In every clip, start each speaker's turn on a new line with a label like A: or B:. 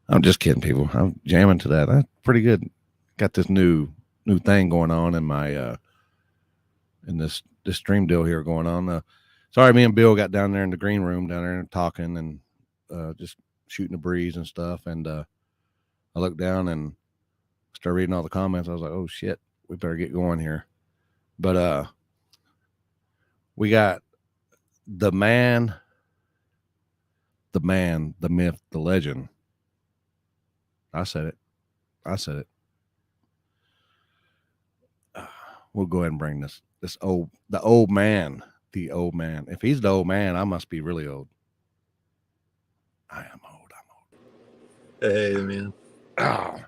A: I'm just kidding, people. I'm jamming to that. That's pretty good. Got this new thing going on in my in this stream deal here going on. Sorry, me and Bill got down there in the green room down there talking and just shooting the breeze and stuff. And I looked down and started reading all the comments. I was like, oh shit, we better get going here. But we got the man, the myth, the legend. I said it. I said it. We'll go ahead and bring the old man, the old man. If he's the old man, I must be really old. I am old. I'm
B: Hey, man.
A: old.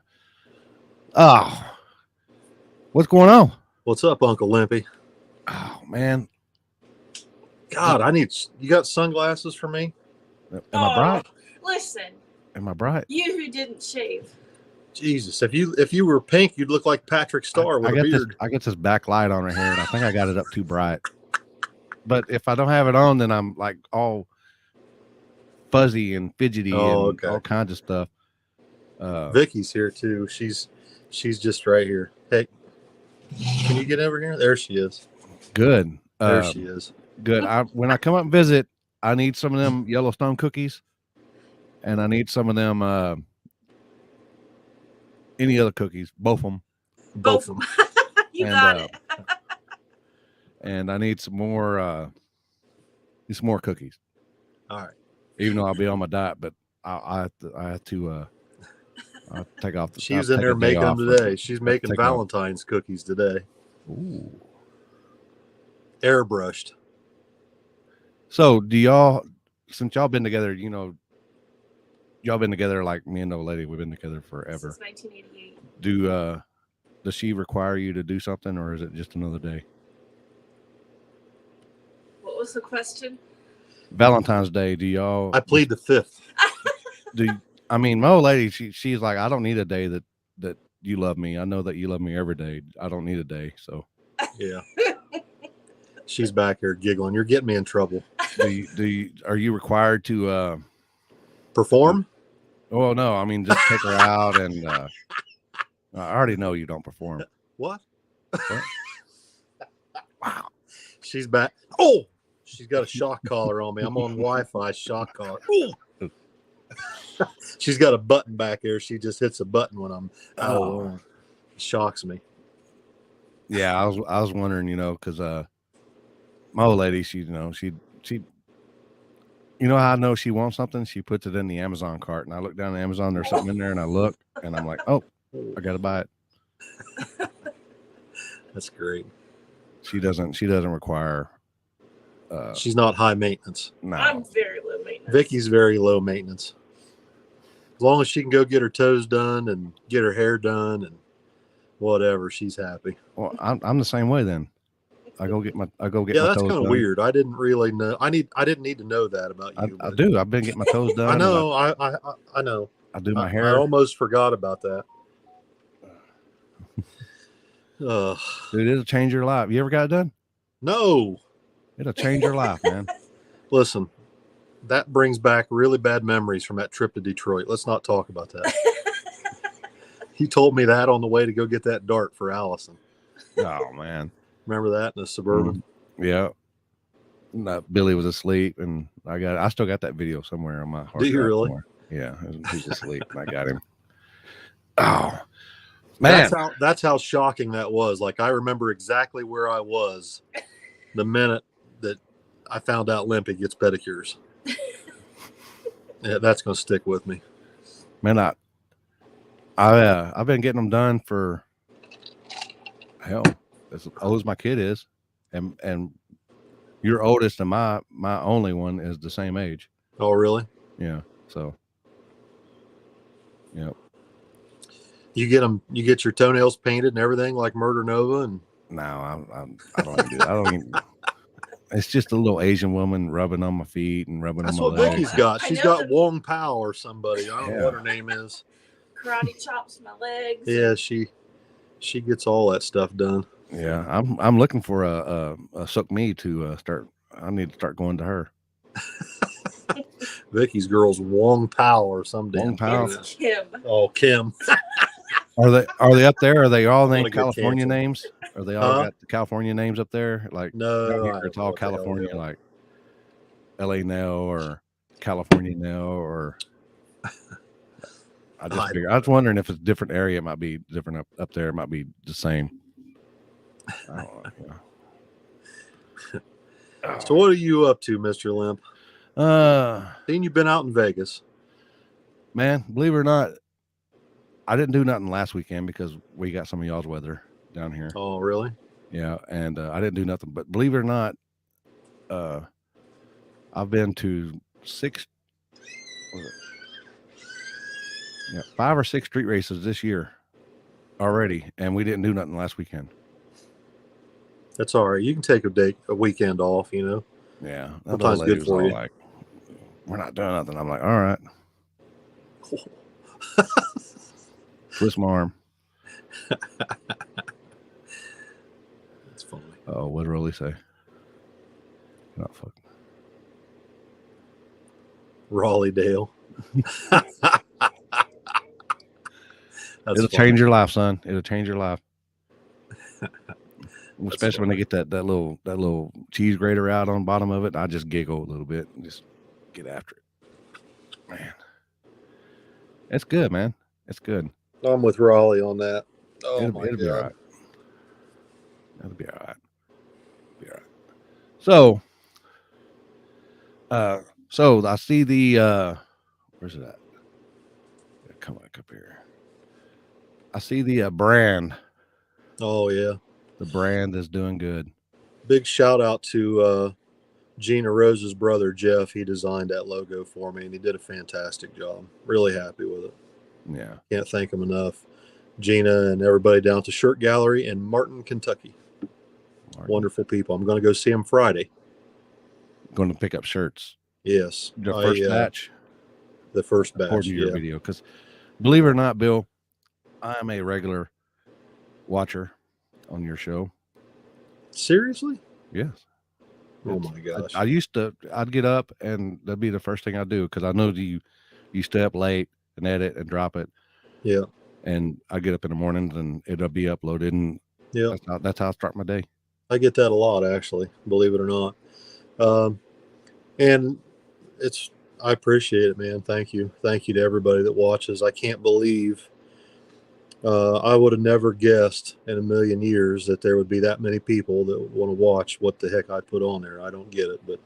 A: Oh, what's going on?
B: What's up, Uncle Limpy?
A: Oh man,
B: God, you got sunglasses for me?
A: am I bright?
C: Listen,
A: Am I bright?
C: you who didn't shave.
B: Jesus, if you were pink, you'd look like Patrick Starr with a beard.
A: I get this backlight on right here, and I think I got it up too bright. But if I don't have it on, then I'm like all fuzzy and fidgety and all kinds of stuff.
B: Vicky's here too. She's just right here. Hey, can you get over here? There she is.
A: Good.
B: There she is.
A: Good. When I come up and visit, I need some of them Yellowstone cookies, and I need some of them. Any other cookies? Both of them.
C: Both of them. You got it.
A: And I need some more cookies.
B: All right.
A: Even though I'll be on my diet, but I have to I'll take off.
B: She's in there making them today. She's making Valentine's cookies today.
A: Ooh.
B: Airbrushed.
A: So do y'all, since y'all been together, y'all been together like me and the old lady, we've been together forever.
C: Since 1988.
A: Does she require you to do something, or is it just another day?
C: What was the question?
A: Valentine's Day, do y'all?
B: I plead the fifth.
A: My old lady, she's like, I don't need a day that you love me. I know that you love me every day. I don't need a day. So
B: yeah. She's back here giggling. You're getting me in trouble.
A: Are you required to
B: perform?
A: Well, no, I mean just take her out and I already know you don't perform.
B: What? Wow. She's back. Oh, she's got a shock collar on me. I'm on Wi-Fi shock collar. She's got a button back there. She just hits a button when I'm it shocks me.
A: Yeah, I was wondering, because my old lady, she how I know she wants something? She puts it in the Amazon cart, and I look down the Amazon, there's something in there, and I look, and I'm like, oh, I gotta buy it.
B: That's great.
A: She doesn't require.
B: She's not high maintenance.
C: No, I'm very low maintenance.
B: Vicky's very low maintenance. As long as she can go get her toes done and get her hair done and whatever, she's happy.
A: Well, I'm the same way then. I go get my
B: yeah,
A: toes
B: that's kind of
A: done.
B: weird. I didn't really know. I didn't need to know that about you.
A: I do. I've been getting my toes done.
B: I know. I know.
A: I do my hair.
B: I almost forgot about that.
A: Dude, it'll change your life. You ever got it done?
B: No.
A: It'll change your life, man.
B: Listen, that brings back really bad memories from that trip to Detroit. Let's not talk about that. He told me that on the way to go get that dart for Allison.
A: Oh man.
B: Remember that in the Suburban?
A: Yeah. Billy was asleep, and I still got that video somewhere on my hard
B: drive. Do you really?
A: Somewhere. Yeah, he was asleep, and I got him. Oh man,
B: that's how shocking that was. Like I remember exactly where I was the minute that I found out Limpy gets pedicures. Yeah, that's gonna stick with me.
A: Man, I've been getting them done for hell. As old as my kid is, and your oldest and my only one is the same age.
B: Oh, really?
A: Yeah. So, yeah.
B: You get your toenails painted and everything like Murder Nova, and
A: no, I don't even do that. I don't even. It's just a little Asian woman rubbing on my feet and rubbing
B: That's
A: on my legs.
B: That's what Vicky's got. She's got Wong Pao or somebody. I don't know what her name is.
C: Karate chops my legs.
B: Yeah, she gets all that stuff done.
A: Yeah, I'm looking for a Sook Me to start. I need to start going to her.
B: Vicky's girl's Wong Pao or some damn.
A: Wong Pao.
C: It's Kim.
B: Oh, Kim.
A: Are they up there? Are they all
B: Wanna
A: named
B: get
A: California
B: canceled.
A: names? Are they all
B: Huh?
A: got the California names up there? Like
B: No,
A: down
B: I
A: here,
B: don't
A: it's
B: know
A: all
B: what the hell they
A: California,
B: are.
A: like LA Nell or California Nell, or I just figured. I was wondering if it's a different area. It might be different up there. It might be the same. I don't know. Yeah.
B: So what are you up to, Mr. Limp? Seen you been out in Vegas.
A: Man, believe it or not, I didn't do nothing last weekend because we got some of y'all's weather down here.
B: Oh, really?
A: Yeah, and I didn't do nothing. But believe it or not, I've been to 5 or 6 street races this year already, and we didn't do nothing last weekend.
B: That's all right. You can take a weekend off, you know.
A: Yeah,
B: Sometimes good for you.
A: Like, we're not doing nothing. I'm like, all right. Twist my arm.
B: That's funny.
A: Oh, what did Rolly say? Not fuck.
B: Raleigh Dale.
A: It'll change your life, son. It'll change your life. Especially when they get that little cheese grater out on the bottom of it. I just giggle a little bit and just get after it. Man. It's good, man. It's good.
B: I'm with Raleigh on that. Oh,
A: It'll
B: my God.
A: be all right. It'll be all right. Be all right. So I see the where's it at? Come back up here. I see the brand.
B: Oh, yeah.
A: The brand is doing good.
B: Big shout out to Gina Rose's brother, Jeff. He designed that logo for me, and he did a fantastic job. Really happy with it.
A: Yeah.
B: Can't thank him enough. Gina and everybody down at the Shirt Gallery in Martin, Kentucky. Wonderful people. I'm going to go see them Friday.
A: Going to pick up shirts.
B: Yes.
A: The first batch?
B: The first batch,
A: according to your video. Because believe it or not, Bill, I'm a regular watcher on your show.
B: Seriously?
A: Yes.
B: Oh my gosh.
A: I'd get up and that'd be the first thing I do because I know you stay up late and edit and drop it.
B: Yeah.
A: And I get up in the mornings and it'll be uploaded, and
B: yeah,
A: that's how I start my day.
B: I get that a lot, actually, believe it or not. And I appreciate it, man. Thank you to everybody that watches. I can't believe I would have never guessed in a million years that there would be that many people that want to watch what the heck I put on there. I don't get it, but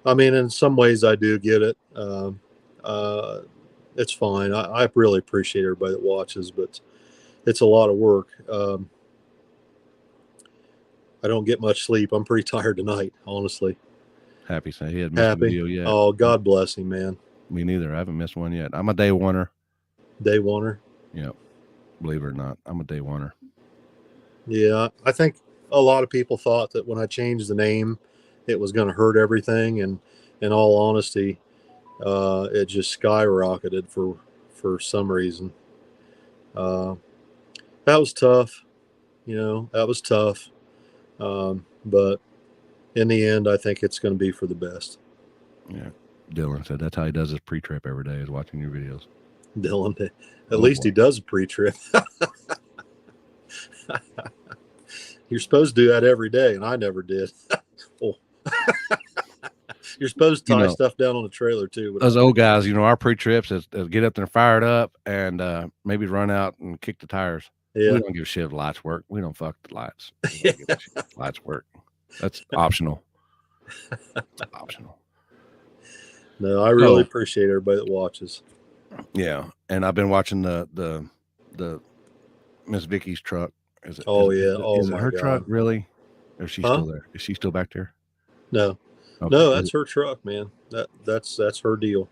B: I mean, in some ways I do get it. It's fine. I really appreciate everybody that watches, but it's a lot of work. I don't get much sleep. I'm pretty tired tonight, honestly.
A: Happy say he had missed a video yet.
B: Oh, God bless him, man.
A: Me neither. I haven't missed one yet. I'm a day oneer.
B: Day oneer?
A: Yep. Believe it or not, I'm a day oneer.
B: Yeah, I think a lot of people thought that when I changed the name, it was going to hurt everything. And in all honesty, it just skyrocketed for some reason. That was tough. That was tough. But in the end, I think it's going to be for the best.
A: Yeah. Dylan said that's how he does his pre-trip every day, is watching your videos.
B: Dylan, at least he does a pre-trip. You're supposed to do that every day, and I never did. Oh. You're supposed to tie stuff down on the trailer too.
A: Those old guys, our pre-trips is get up there and fire it up and maybe run out and kick the tires. Yeah. We don't give a shit if the lights work. We don't fuck the lights. Lights work. That's optional. Optional.
B: No, I really appreciate everybody that watches.
A: Yeah, and I've been watching the Miss Vicky's truck. Is it her truck really? Or is she still there? Is she still back there?
B: No. Okay. No, that's her truck, man. That's her deal.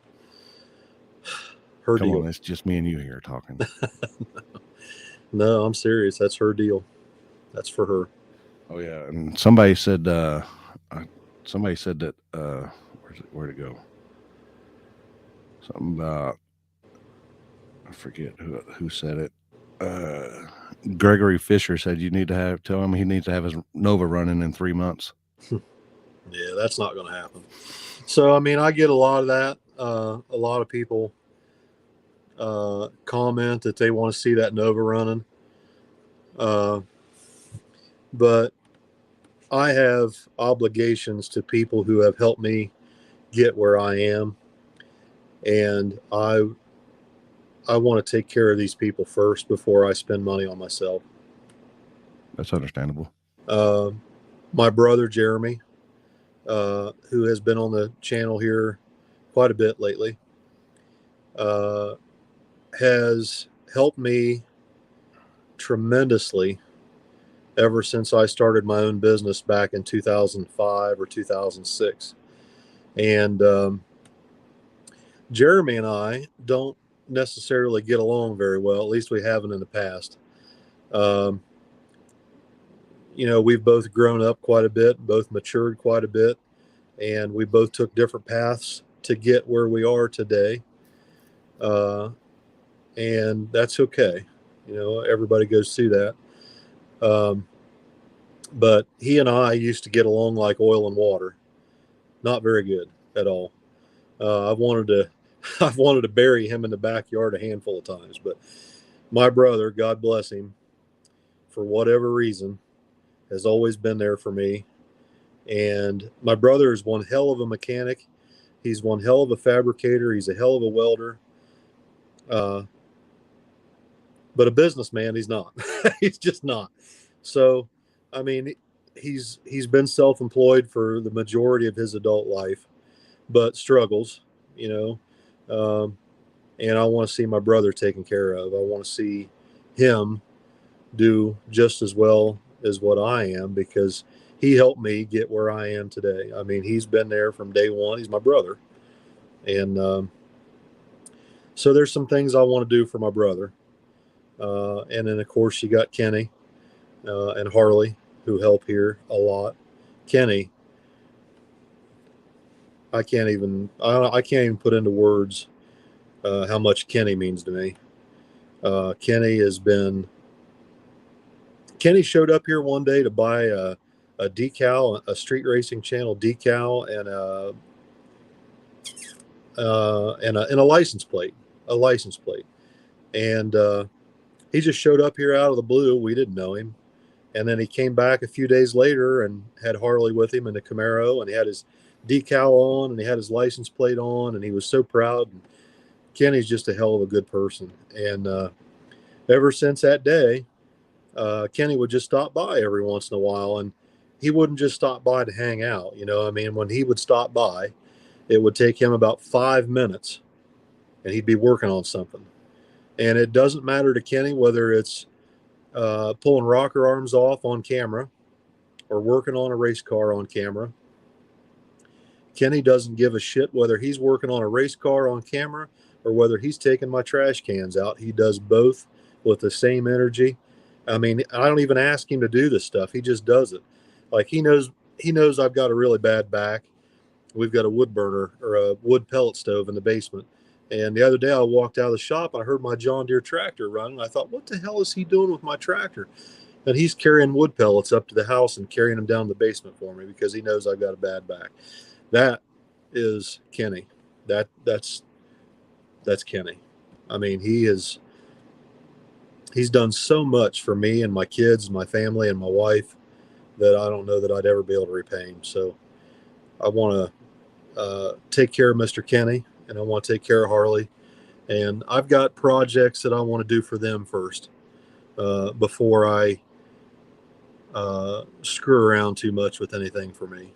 A: Come on, it's just me and you here talking.
B: No, I'm serious. That's her deal. That's for her.
A: Oh yeah, and somebody said that where'd it go? Something about, I forget who said it. Gregory Fisher said you need to tell him he needs to have his Nova running in 3 months.
B: Yeah, that's not going to happen. So, I mean, I get a lot of that. a lot of people comment that they want to see that Nova running. But I have obligations to people who have helped me get where I am. And I want to take care of these people first before I spend money on myself.
A: That's understandable.
B: My brother, Jeremy, who has been on the channel here quite a bit lately, has helped me tremendously ever since I started my own business back in 2005 or 2006. And Jeremy and I don't necessarily get along very well. At least we haven't in the past. We've both grown up quite a bit, both matured quite a bit, and we both took different paths to get where we are today. And that's okay. Everybody goes through that. But he and I used to get along like oil and water. Not very good at all. I've wanted to bury him in the backyard a handful of times, but my brother, God bless him, for whatever reason, has always been there for me. And my brother is one hell of a mechanic. He's one hell of a fabricator. He's a hell of a welder. But a businessman, he's not. He's just not. So, I mean, he's been self-employed for the majority of his adult life, but struggles, and I want to see my brother taken care of. I want to see him do just as well as what I am, because he helped me get where I am today. I mean, he's been there from day one. He's my brother. And so there's some things I want to do for my brother. And then, of course, you got Kenny and Harley, who help here a lot. Kenny, I can't even put into words how much Kenny means to me. Kenny showed up here one day to buy a decal, a Street Racing Channel decal, and a license plate, and he just showed up here out of the blue. We didn't know him. And then he came back a few days later and had Harley with him in the Camaro, and he had his decal on and he had his license plate on, and he was so proud. And Kenny's just a hell of a good person. And ever since that day, Kenny would just stop by every once in a while, and he wouldn't just stop by to hang out. I mean, when he would stop by, it would take him about 5 minutes, and he'd be working on something. And it doesn't matter to Kenny whether it's pulling rocker arms off on camera or working on a race car on camera. Kenny doesn't give a shit whether he's working on a race car on camera or whether he's taking my trash cans out. He does both with the same energy. I mean, I don't even ask him to do this stuff. He just does it. Like, he knows I've got a really bad back. We've got a wood burner or a wood pellet stove in the basement. And the other day I walked out of the shop and I heard my John Deere tractor running. I thought, what the hell is he doing with my tractor? And he's carrying wood pellets up to the house and carrying them down the basement for me because he knows I've got a bad back. That is Kenny. That's Kenny. I mean, he's done so much for me and my kids, my family, and my wife that I don't know that I'd ever be able to repay him. So I want to take care of Mr. Kenny. And I want to take care of Harley. And I've got projects that I want to do for them first before I screw around too much with anything for me.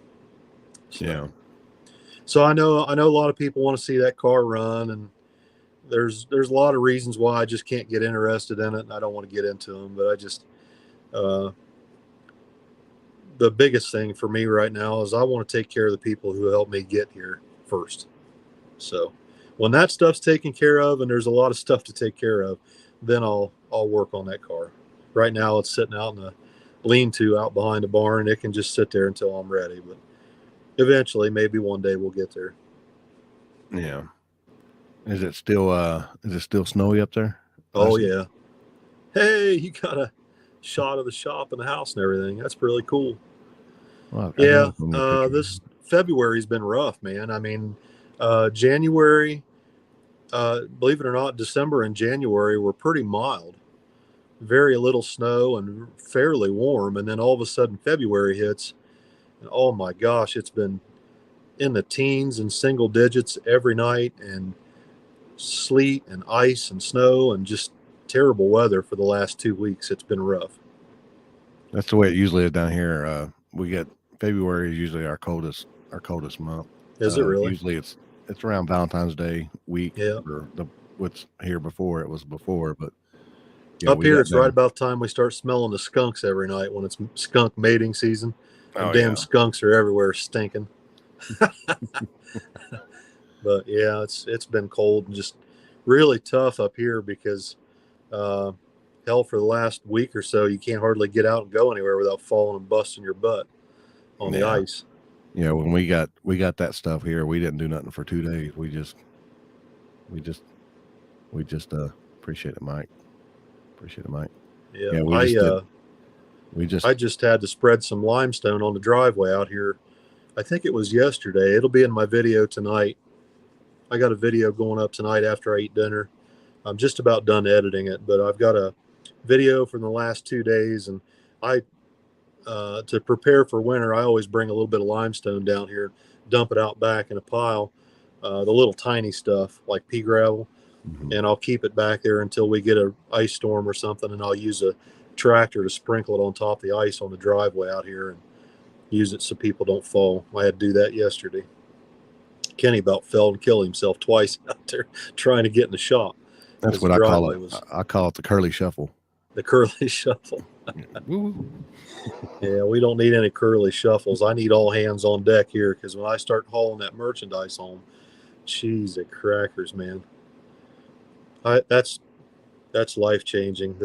B: So I know a lot of people want to see that car run, and there's a lot of reasons why I just can't get interested in it, and I don't want to get into them. But I just the biggest thing for me right now is I want to take care of the people who helped me get here first. So when that stuff's taken care of, and there's a lot of stuff to take care of, then I'll work on that car. Right now it's sitting out in a lean-to out behind the barn. It can just sit there until I'm ready, but eventually, maybe one day we'll get there.
A: Yeah. Is it still snowy up there?
B: Oh yeah. Hey, you got a shot of the shop and the house and everything. That's really cool. Well, yeah. This February's been rough, man. I mean, January, believe it or not, December and January were pretty mild. Very little snow and fairly warm. And then all of a sudden February hits. And oh my gosh, it's been in the teens and single digits every night, and sleet and ice and snow and just terrible weather for the last 2 weeks. It's been rough.
A: That's the way it usually is down here. We get February is usually our coldest month.
B: Is it really?
A: Usually it's around Valentine's Day week.
B: Yeah.
A: Or what's here before it was before, but
B: yeah, up here it's right about the time we start smelling the skunks every night when it's skunk mating season. And damn skunks are everywhere stinking. But yeah, it's been cold and just really tough up here because hell, for the last week or so you can't hardly get out and go anywhere without falling and busting your butt on the ice.
A: Yeah, when we got that stuff here, we didn't do nothing for 2 days. We just appreciate it, Mike. Appreciate it, Mike.
B: Yeah, I just had to spread some limestone on the driveway out here. I think it was yesterday. It'll be in my video tonight. I got a video going up tonight after I eat dinner. I'm just about done editing it, but I've got a video from the last 2 days, and to prepare for winter, I always bring a little bit of limestone down here, dump it out back in a pile, the little tiny stuff like pea gravel, and I'll keep it back there until we get an ice storm or something, and I'll use a tractor to sprinkle it on top of the ice on the driveway out here and use it so people don't fall. I had to do that yesterday. Kenny about fell and killed himself twice out there trying to get in the shop.
A: That's what I call it. I call it the curly shuffle.
B: The curly shuffle. Yeah, we don't need any curly shuffles. I need all hands on deck here because when I start hauling that merchandise home, cheese at crackers, man. That's life changing.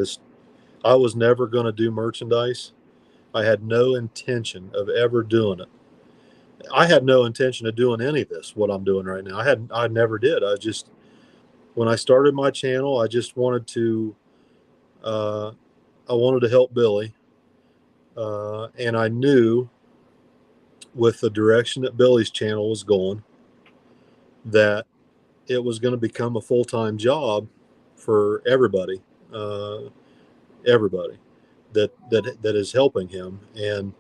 B: I was never going to do merchandise. I had no intention of ever doing it. I had no intention of doing any of this, what I'm doing right now. I never did. When I started my channel, I just wanted to, I wanted to help Billy. And I knew with the direction that Billy's channel was going, that it was going to become a full-time job for everybody that is helping him. And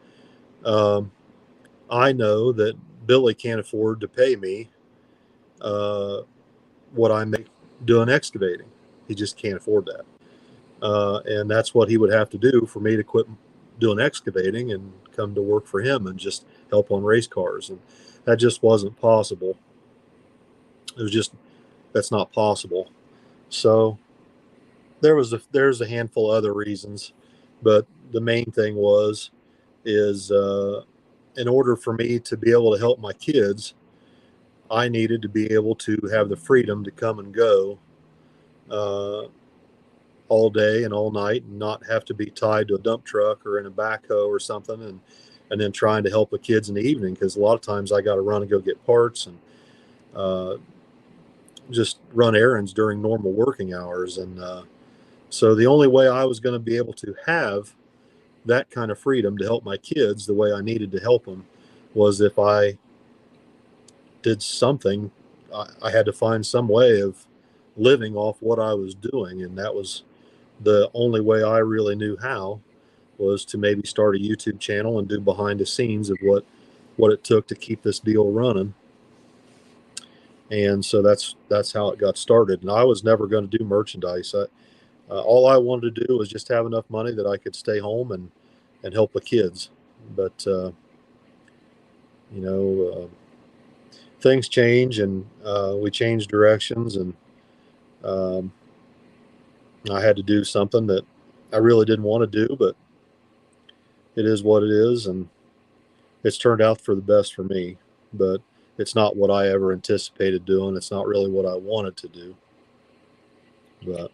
B: I know that Billy can't afford to pay me what I make doing excavating. He just can't afford that. And that's what he would have to do for me to quit doing excavating and come to work for him and just help on race cars. And that just wasn't possible. That's not possible. So there's a handful of other reasons, but the main thing is in order for me to be able to help my kids, I needed to be able to have the freedom to come and go all day and all night and not have to be tied to a dump truck or in a backhoe or something, and then trying to help the kids in the evening, because a lot of times I got to run and go get parts and just run errands during normal working hours. And so the only way I was going to be able to have that kind of freedom to help my kids the way I needed to help them was if I did something. I had to find some way of living off what I was doing, and that was the only way I really knew how, was to maybe start a YouTube channel and do behind the scenes of what it took to keep this deal running. And so that's how it got started. And I was never going to do merchandise. All I wanted to do was just have enough money that I could stay home and help the kids. But things change, and we changed directions, and I had to do something that I really didn't want to do, but it is what it is, and it's turned out for the best for me. But it's not what I ever anticipated doing. It's not really what I wanted to do. But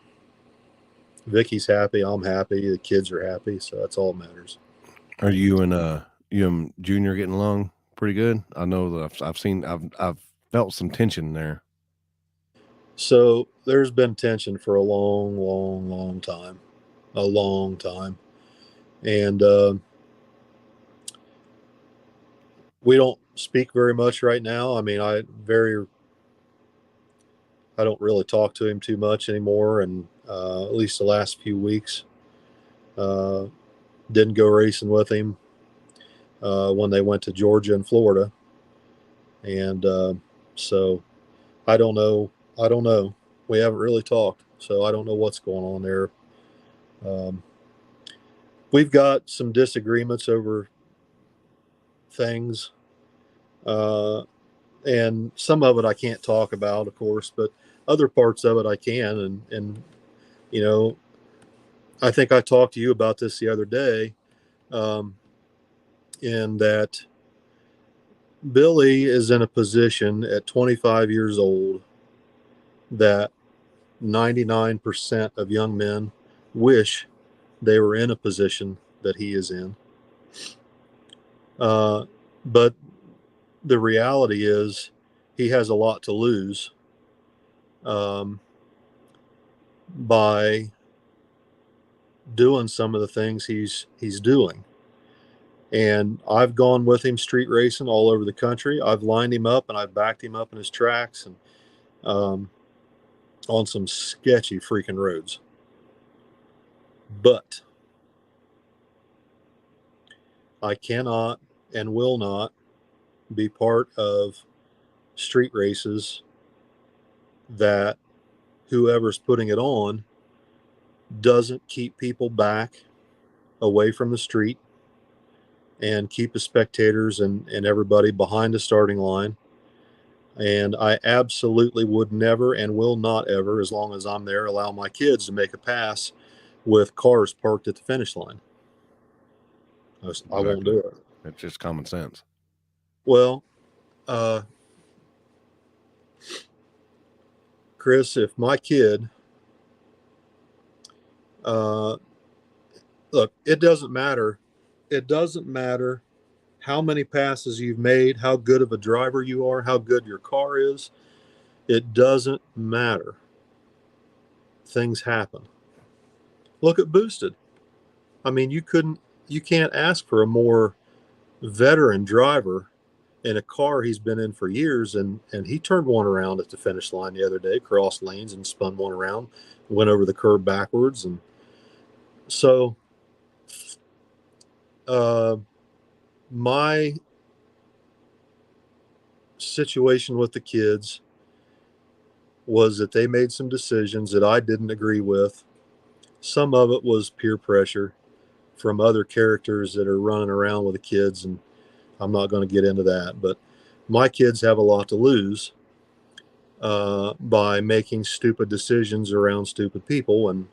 B: Vicky's happy, I'm happy, the kids are happy, so that's all that matters.
A: Are you and Junior getting along pretty good? I know that I've felt some tension there.
B: So there's been tension for a long time, and we don't speak very much right now. I mean, very I don't really talk to him too much anymore, and at least the last few weeks. Didn't go racing with him when they went to Georgia and Florida, and so I don't know. I don't know. We haven't really talked, so I don't know what's going on there. We've got some disagreements over things, and some of it I can't talk about, of course, but other parts of it I can. And you know, I think I talked to you about this the other day, in that Billy is in a position at 25 years old that 99% of young men wish they were in a position that he is in. But the reality is he has a lot to lose by doing some of the things he's doing. And I've gone with him street racing all over the country. I've lined him up and I've backed him up in his tracks, and on some sketchy freaking roads. But I cannot and will not be part of street races that whoever's putting it on doesn't keep people back away from the street and keep the spectators and everybody behind the starting line. And I absolutely would never and will not ever, as long as I'm there, allow my kids to make a pass with cars parked at the finish line. I won't do it.
A: It's just common sense.
B: Well, Chris, if my kid, look, it doesn't matter. It doesn't matter how many passes you've made, how good of a driver you are, how good your car is. It doesn't matter. Things happen. Look at Boosted. I mean, you can't ask for a more veteran driver in a car he's been in for years, and he turned one around at the finish line the other day, crossed lanes and spun one around, went over the curb backwards. And so my situation with the kids was that they made some decisions that I didn't agree with. Some of it was peer pressure from other characters that are running around with the kids, and I'm not going to get into that. But my kids have a lot to lose by making stupid decisions around stupid people. And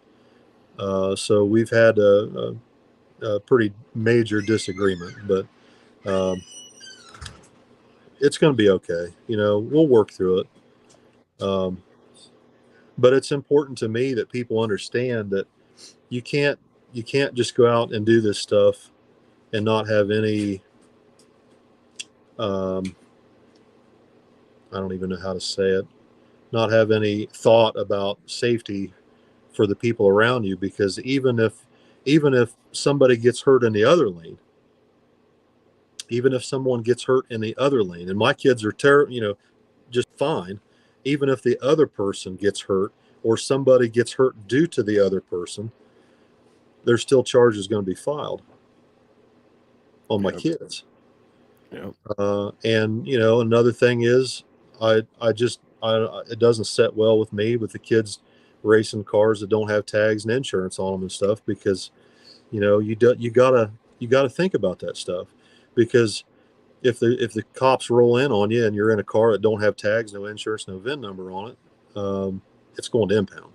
B: so we've had a pretty major disagreement, but it's going to be okay. We'll work through it. But it's important to me that people understand that you can't just go out and do this stuff and not have any, I don't even know how to say it, not have any thought about safety for the people around you. Because even if somebody gets hurt in the other lane, even if someone gets hurt in the other lane, and my kids are just fine, even if the other person gets hurt or somebody gets hurt due to the other person, there's still charges going to be filed on my kids.
A: Yep.
B: And another thing is, it doesn't set well with me with the kids racing cars that don't have tags and insurance on them and stuff, because you gotta think about that stuff. Because if the cops roll in on you and you're in a car that don't have tags, no insurance, no VIN number on it, it's going to impound.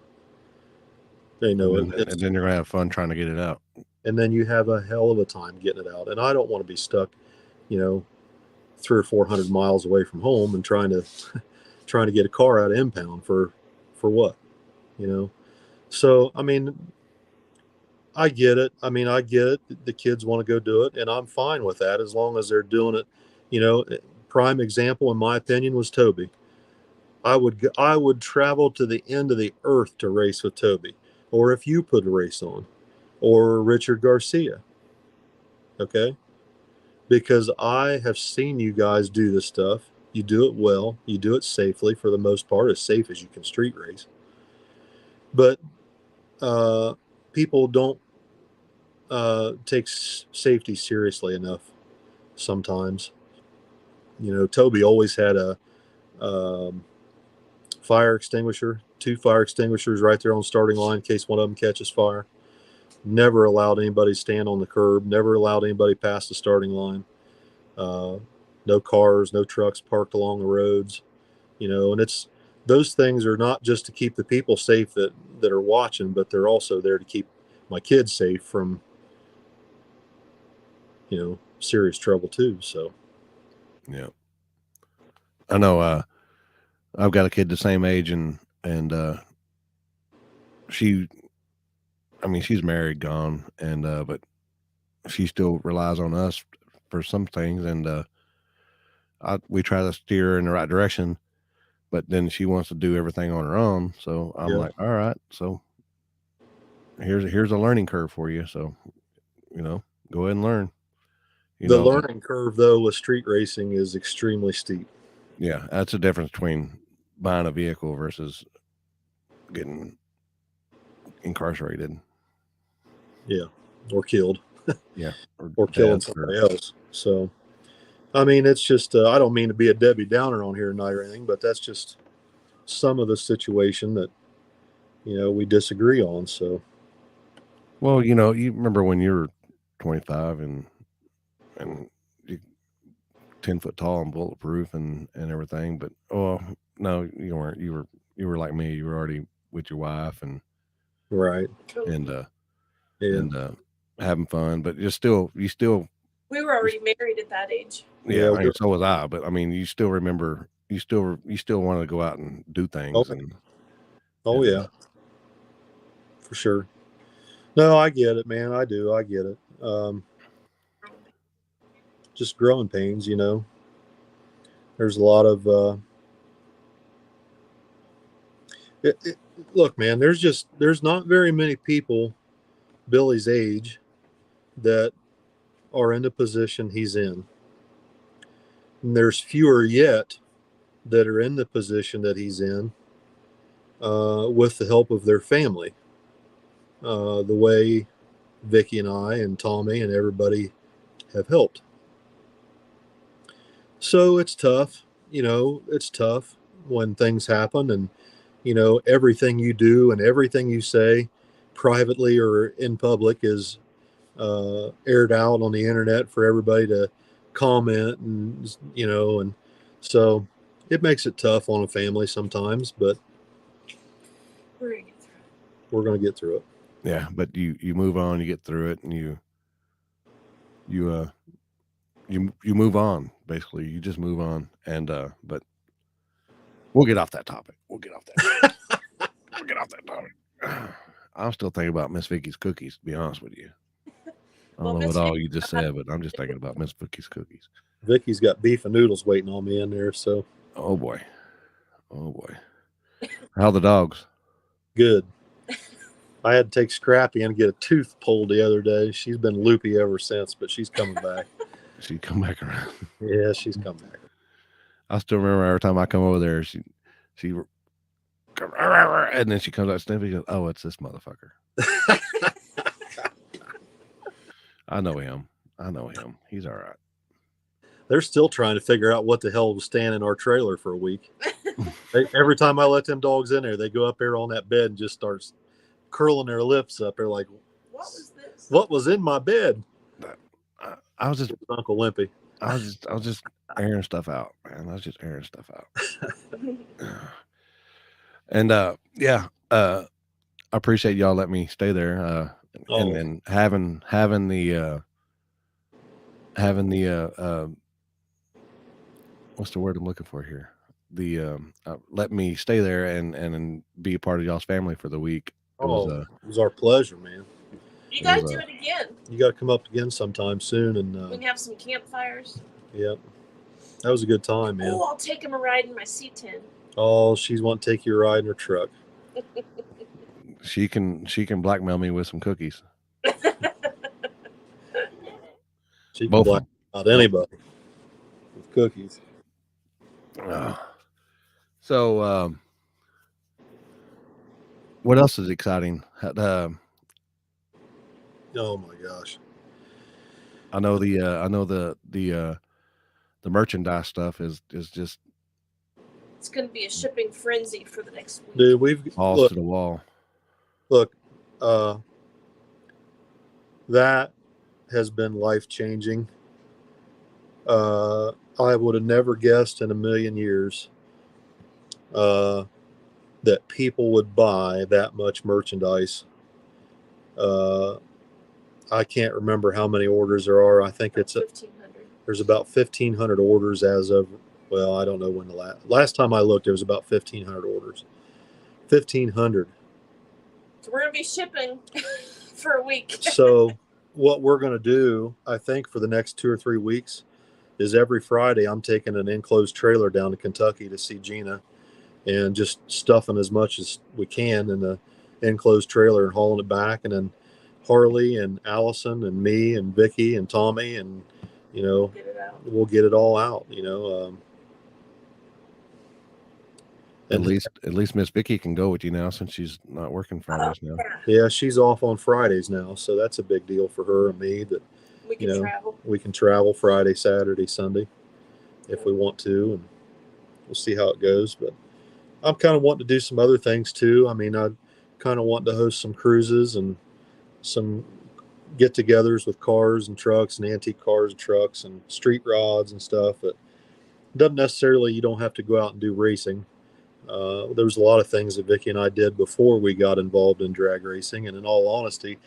B: And
A: then you're gonna have fun trying to get it out.
B: And then you have a hell of a time getting it out. And I don't want to be stuck, 300 or 400 miles away from home and trying to get a car out of impound for what, So, I mean, I get it. The kids want to go do it, and I'm fine with that as long as they're doing it. Prime example, in my opinion, was Toby. I would travel to the end of the earth to race with Toby, or if you put a race on, or Richard Garcia. Okay? Because I have seen you guys do this stuff. You do it well. You do it safely, for the most part, as safe as you can street race. But people don't take safety seriously enough sometimes. Toby always had a fire extinguisher, 2 fire extinguishers right there on the starting line in case one of them catches fire. Never allowed anybody to stand on the curb. Never allowed anybody past the starting line. No cars, no trucks parked along the roads. And those things are not just to keep the people safe that are watching, but they're also there to keep my kids safe from serious trouble too. So
A: Yeah, I know. I've got a kid the same age, and she, I mean, she's married, gone, and but she still relies on us for some things, and we try to steer her in the right direction, but then she wants to do everything on her own. So I'm
B: Yeah.
A: like, all right, so here's a learning curve for you. So go ahead and learn.
B: The learning curve, though, with street racing is extremely steep.
A: Yeah, that's the difference between buying a vehicle versus getting incarcerated.
B: Yeah, or killed.
A: Yeah,
B: or killing somebody else. So, I mean, it's just I don't mean to be a Debbie Downer on here tonight or anything, but that's just some of the situation that we disagree on. So,
A: well, you remember when you were 25 and you 10 foot tall and bulletproof and everything, but no, you weren't. You were like me. You were already with your wife and
B: right,
A: and
B: yeah,
A: and having fun, but you still
C: we were already married at that age.
A: Yeah, I mean, so was I, but I mean, you still remember, you still want to go out and do things.
B: Yeah, for sure. No, I get it, man. I do. I get it. Just growing pains, There's a lot of look, man. There's not very many people Billy's age that are in the position he's in. And there's fewer yet that are in the position that he's in with the help of their family. The way Vicky and I and Tommy and everybody have helped. So it's tough, it's tough when things happen, and everything you do and everything you say privately or in public is aired out on the internet for everybody to comment, and and so it makes it tough on a family sometimes, but we're gonna get through it.
A: Yeah, but you move on, you get through it, and you move on. Basically, you just move on, and but we'll get off that topic. We'll get off that topic. I'm still thinking about Miss Vicky's cookies, to be honest with you. I don't know what all you just said, but I'm just thinking about Miss Vicky's cookies.
B: Vicky's got beef and noodles waiting on me in there, so.
A: Oh boy. How are the dogs?
B: Good. I had to take Scrappy and get a tooth pulled the other day. She's been loopy ever since, but she's coming back.
A: She come back around.
B: Yeah, she's come back.
A: I still remember every time I come over there, she and then she comes out sniffing. Goes, oh, it's this motherfucker. I know him. He's all right.
B: They're still trying to figure out what the hell was staying in our trailer for a week. Every time I let them dogs in there, they go up there on that bed and just start curling their lips up. They're like,
C: what was this?
B: What was in my bed?
A: I was just
B: Uncle Limpy.
A: I was just airing stuff out, man. I was just airing stuff out. And I appreciate y'all letting me stay there. And having the what's the word I'm looking for here? Let me stay there and be a part of y'all's family for the week.
B: It was our pleasure, man.
C: You got to do it again.
B: You got to come up again sometime soon, and
C: we can have some campfires.
B: Yep, that was a good time, man.
C: Oh, I'll take him a ride in my C10.
B: Oh, she's want to take you a ride in her truck.
A: She can blackmail me with some cookies.
B: She can blackmail out anybody with cookies.
A: So, what else is exciting?
B: Oh my gosh.
A: I know the merchandise stuff is just
C: It's going to be a shipping frenzy for the next week.
B: Dude, we've
A: balls to the wall.
B: Look, that has been life changing. I would have never guessed in a million years that people would buy that much merchandise. I can't remember how many orders there are. I think it's
C: 1,500.
B: There's about 1,500 orders as of, well, I don't know when the last time I looked, there was about 1,500 orders. 1,500.
C: So we're going to be shipping for a week.
B: So what we're going to do, I think, for the next 2 or 3 weeks is every Friday I'm taking an enclosed trailer down to Kentucky to see Gina and just stuffing as much as we can in the enclosed trailer and hauling it back. And then Harley and Allison and me and Vicky and Tommy and, you know, we'll get it all out, you know.
A: At least Miss Vicky can go with you now since she's not working Fridays now.
B: Yeah, she's off on Fridays now, so that's a big deal for her and me that
C: we can travel.
B: We can travel Friday, Saturday, Sunday if we want to, and we'll see how it goes. But I'm kind of wanting to do some other things too. I mean, I kind of want to host some cruises and some get-togethers with cars and trucks and antique cars and trucks and street rods and stuff. That doesn't necessarily, you don't have to go out and do racing. There was a lot of things that Vicky and I did before we got involved in drag racing, and in all honesty,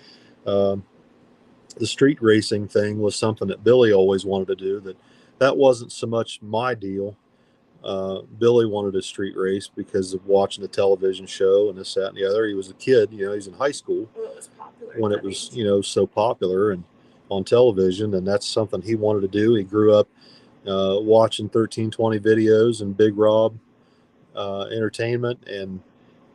B: the street racing thing was something that Billy always wanted to do. That wasn't so much my deal. Billy wanted a street race because of watching the television show and this, that, and the other. He was a kid, you know, he's in high school when it was, you know, so popular and on television, and that's something he wanted to do. He grew up watching 1320 videos and Big Rob entertainment, and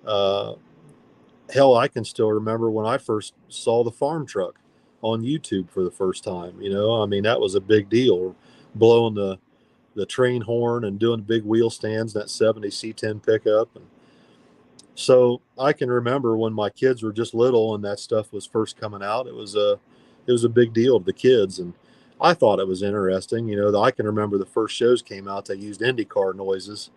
B: hell, I can still remember when I first saw the farm truck on YouTube for the first time. You know, I mean, that was a big deal, blowing the train horn and doing big wheel stands, that 70 C10 pickup. And so I can remember when my kids were just little and that stuff was first coming out, it was a big deal to the kids. And I thought it was interesting. You know, I can remember the first shows came out, they used IndyCar noises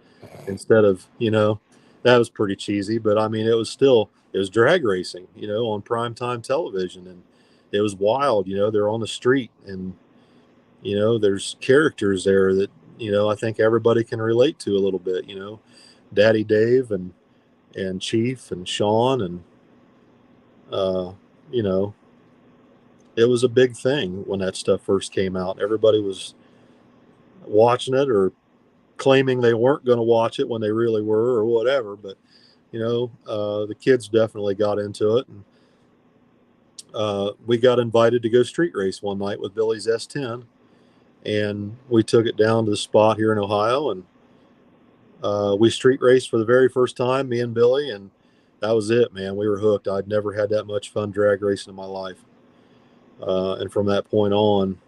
B: instead of, you know, that was pretty cheesy, but I mean, it was drag racing, you know, on primetime television, and it was wild. You know, they're on the street, and, you know, there's characters there that, you know, I think everybody can relate to a little bit, you know, Daddy Dave and Chief and Sean, and, you know, it was a big thing when that stuff first came out. Everybody was watching it or claiming they weren't going to watch it when they really were, or whatever. But, you know, the kids definitely got into it. And we got invited to go street race one night with Billy's S10. And we took it down to the spot here in Ohio. And we street raced for the very first time, me and Billy. And that was it, man. We were hooked. I'd never had that much fun drag racing in my life. And from that point on,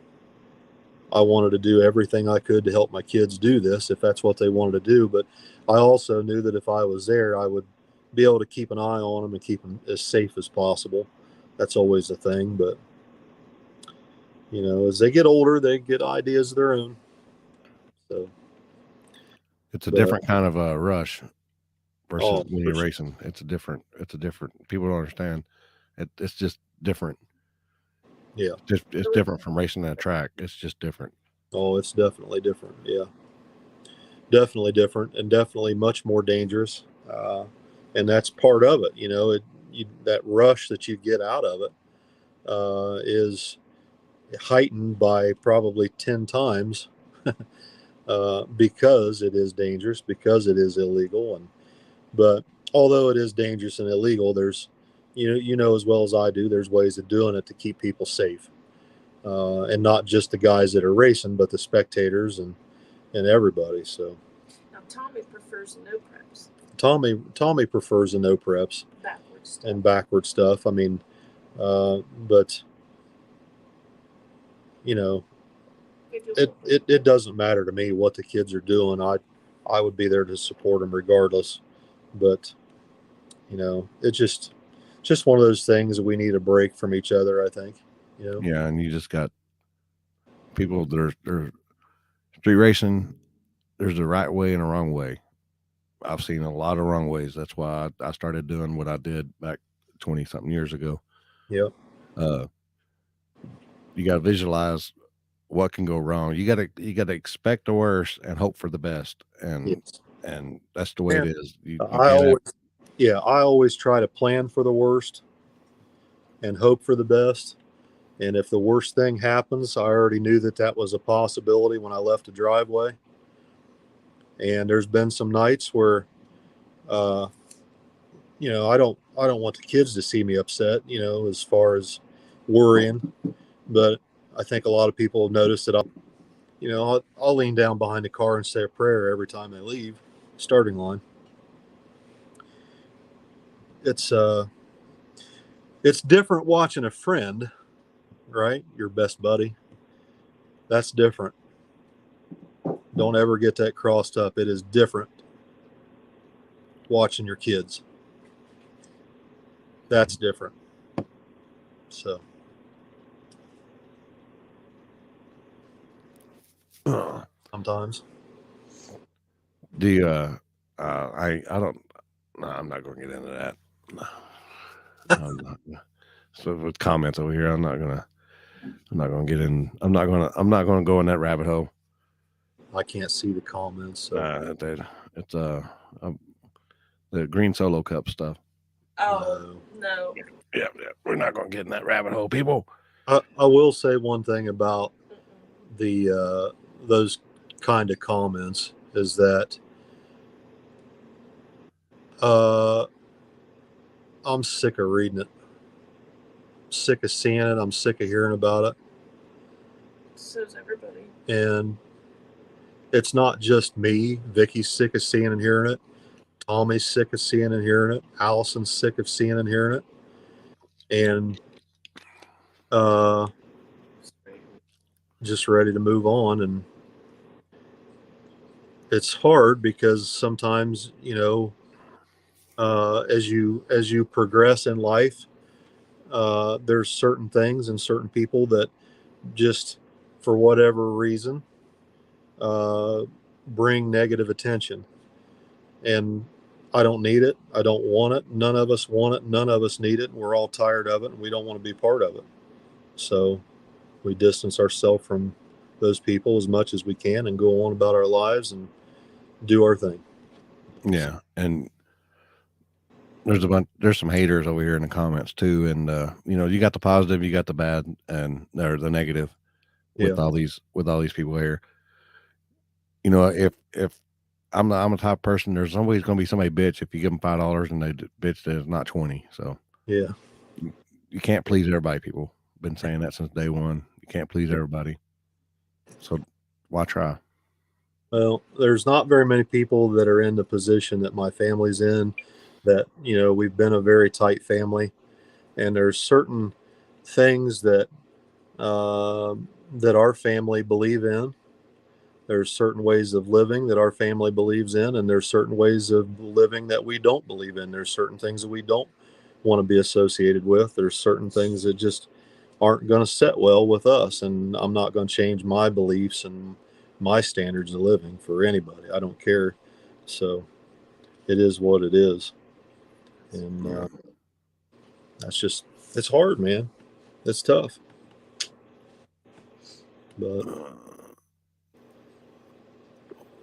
B: I wanted to do everything I could to help my kids do this, if that's what they wanted to do. But I also knew that if I was there, I would be able to keep an eye on them and keep them as safe as possible. That's always the thing. But, you know, as they get older, they get ideas of their own. So
A: it's a different kind of a rush versus when you're
B: sure.
A: racing. It's a different. People don't understand. It's just different.
B: Yeah.
A: It's different from racing at a track. It's just different.
B: Oh, it's definitely different. Yeah. Definitely different, and definitely much more dangerous. And that's part of it. You know, that rush that you get out of it is heightened by probably 10 times because it is dangerous, because it is illegal. But although it is dangerous and illegal, there's, you know as well as I do, there's ways of doing it to keep people safe, and not just the guys that are racing, but the spectators and everybody. So
C: now Tommy prefers no preps.
B: Tommy prefers the no preps and backward stuff. I mean, but you know, it doesn't matter to me what the kids are doing. I would be there to support them regardless. But it's just one of those things that we need a break from each other, I think.
A: Yeah, and you just got people that are street racing. There's a right way and a wrong way. I've seen a lot of wrong ways. That's why I started doing what I did back 20 something years ago.
B: Yep.
A: You got to visualize what can go wrong. You got to expect the worst and hope for the best. And
B: Yes.
A: and that's the way it is. You
B: I
A: can't
B: always, I always try to plan for the worst and hope for the best. And if the worst thing happens, I already knew that was a possibility when I left the driveway. And there's been some nights where, I don't want the kids to see me upset, as far as worrying. But I think a lot of people have noticed that I'll lean down behind the car and say a prayer every time I leave starting line. It's different watching a friend, right? Your best buddy. That's different. Don't ever get that crossed up. It is different watching your kids. That's different. So sometimes.
A: Do you, I don't, no, I'm not going to get into that. No. So with comments over here, I'm not going to get in. I'm not going to go in that rabbit hole.
B: I can't see the comments. So.
A: It's the Green Solo Cup stuff.
C: Oh, no.
A: Yeah, we're not going to get in that rabbit hole, people.
B: I will say one thing about the those kind of comments is that I'm sick of reading it. I'm sick of seeing it. I'm sick of hearing about it.
C: So's everybody.
B: And it's not just me. Vicky's sick of seeing and hearing it. Tommy's sick of seeing and hearing it. Allison's sick of seeing and hearing it. And just ready to move on. And it's hard because sometimes, as you progress in life, there's certain things and certain people that just, for whatever reason, bring negative attention. And I don't need it. I don't want it. None of us want it. None of us need it. We're all tired of it, and we don't want to be part of it. So we distance ourselves from those people as much as we can and go on about our lives and do our thing.
A: Yeah. And there's some haters over here in the comments too. And, you got the positive, you got the bad or the negative with all these people here. If I'm a type of person, there's always going to be somebody bitch if you give them $5 and they bitch that it's not 20. So
B: yeah,
A: you can't please everybody. People been saying that since day one. You can't please everybody. So why try?
B: Well, there's not very many people that are in the position that my family's in, that, we've been a very tight family, and there's certain things that our family believe in. There's certain ways of living that our family believes in, and there's certain ways of living that we don't believe in. There's certain things that we don't want to be associated with. There's certain things that just aren't going to set well with us, and I'm not going to change my beliefs and my standards of living for anybody. I don't care. So it is what it is. And it's hard, man. It's tough. But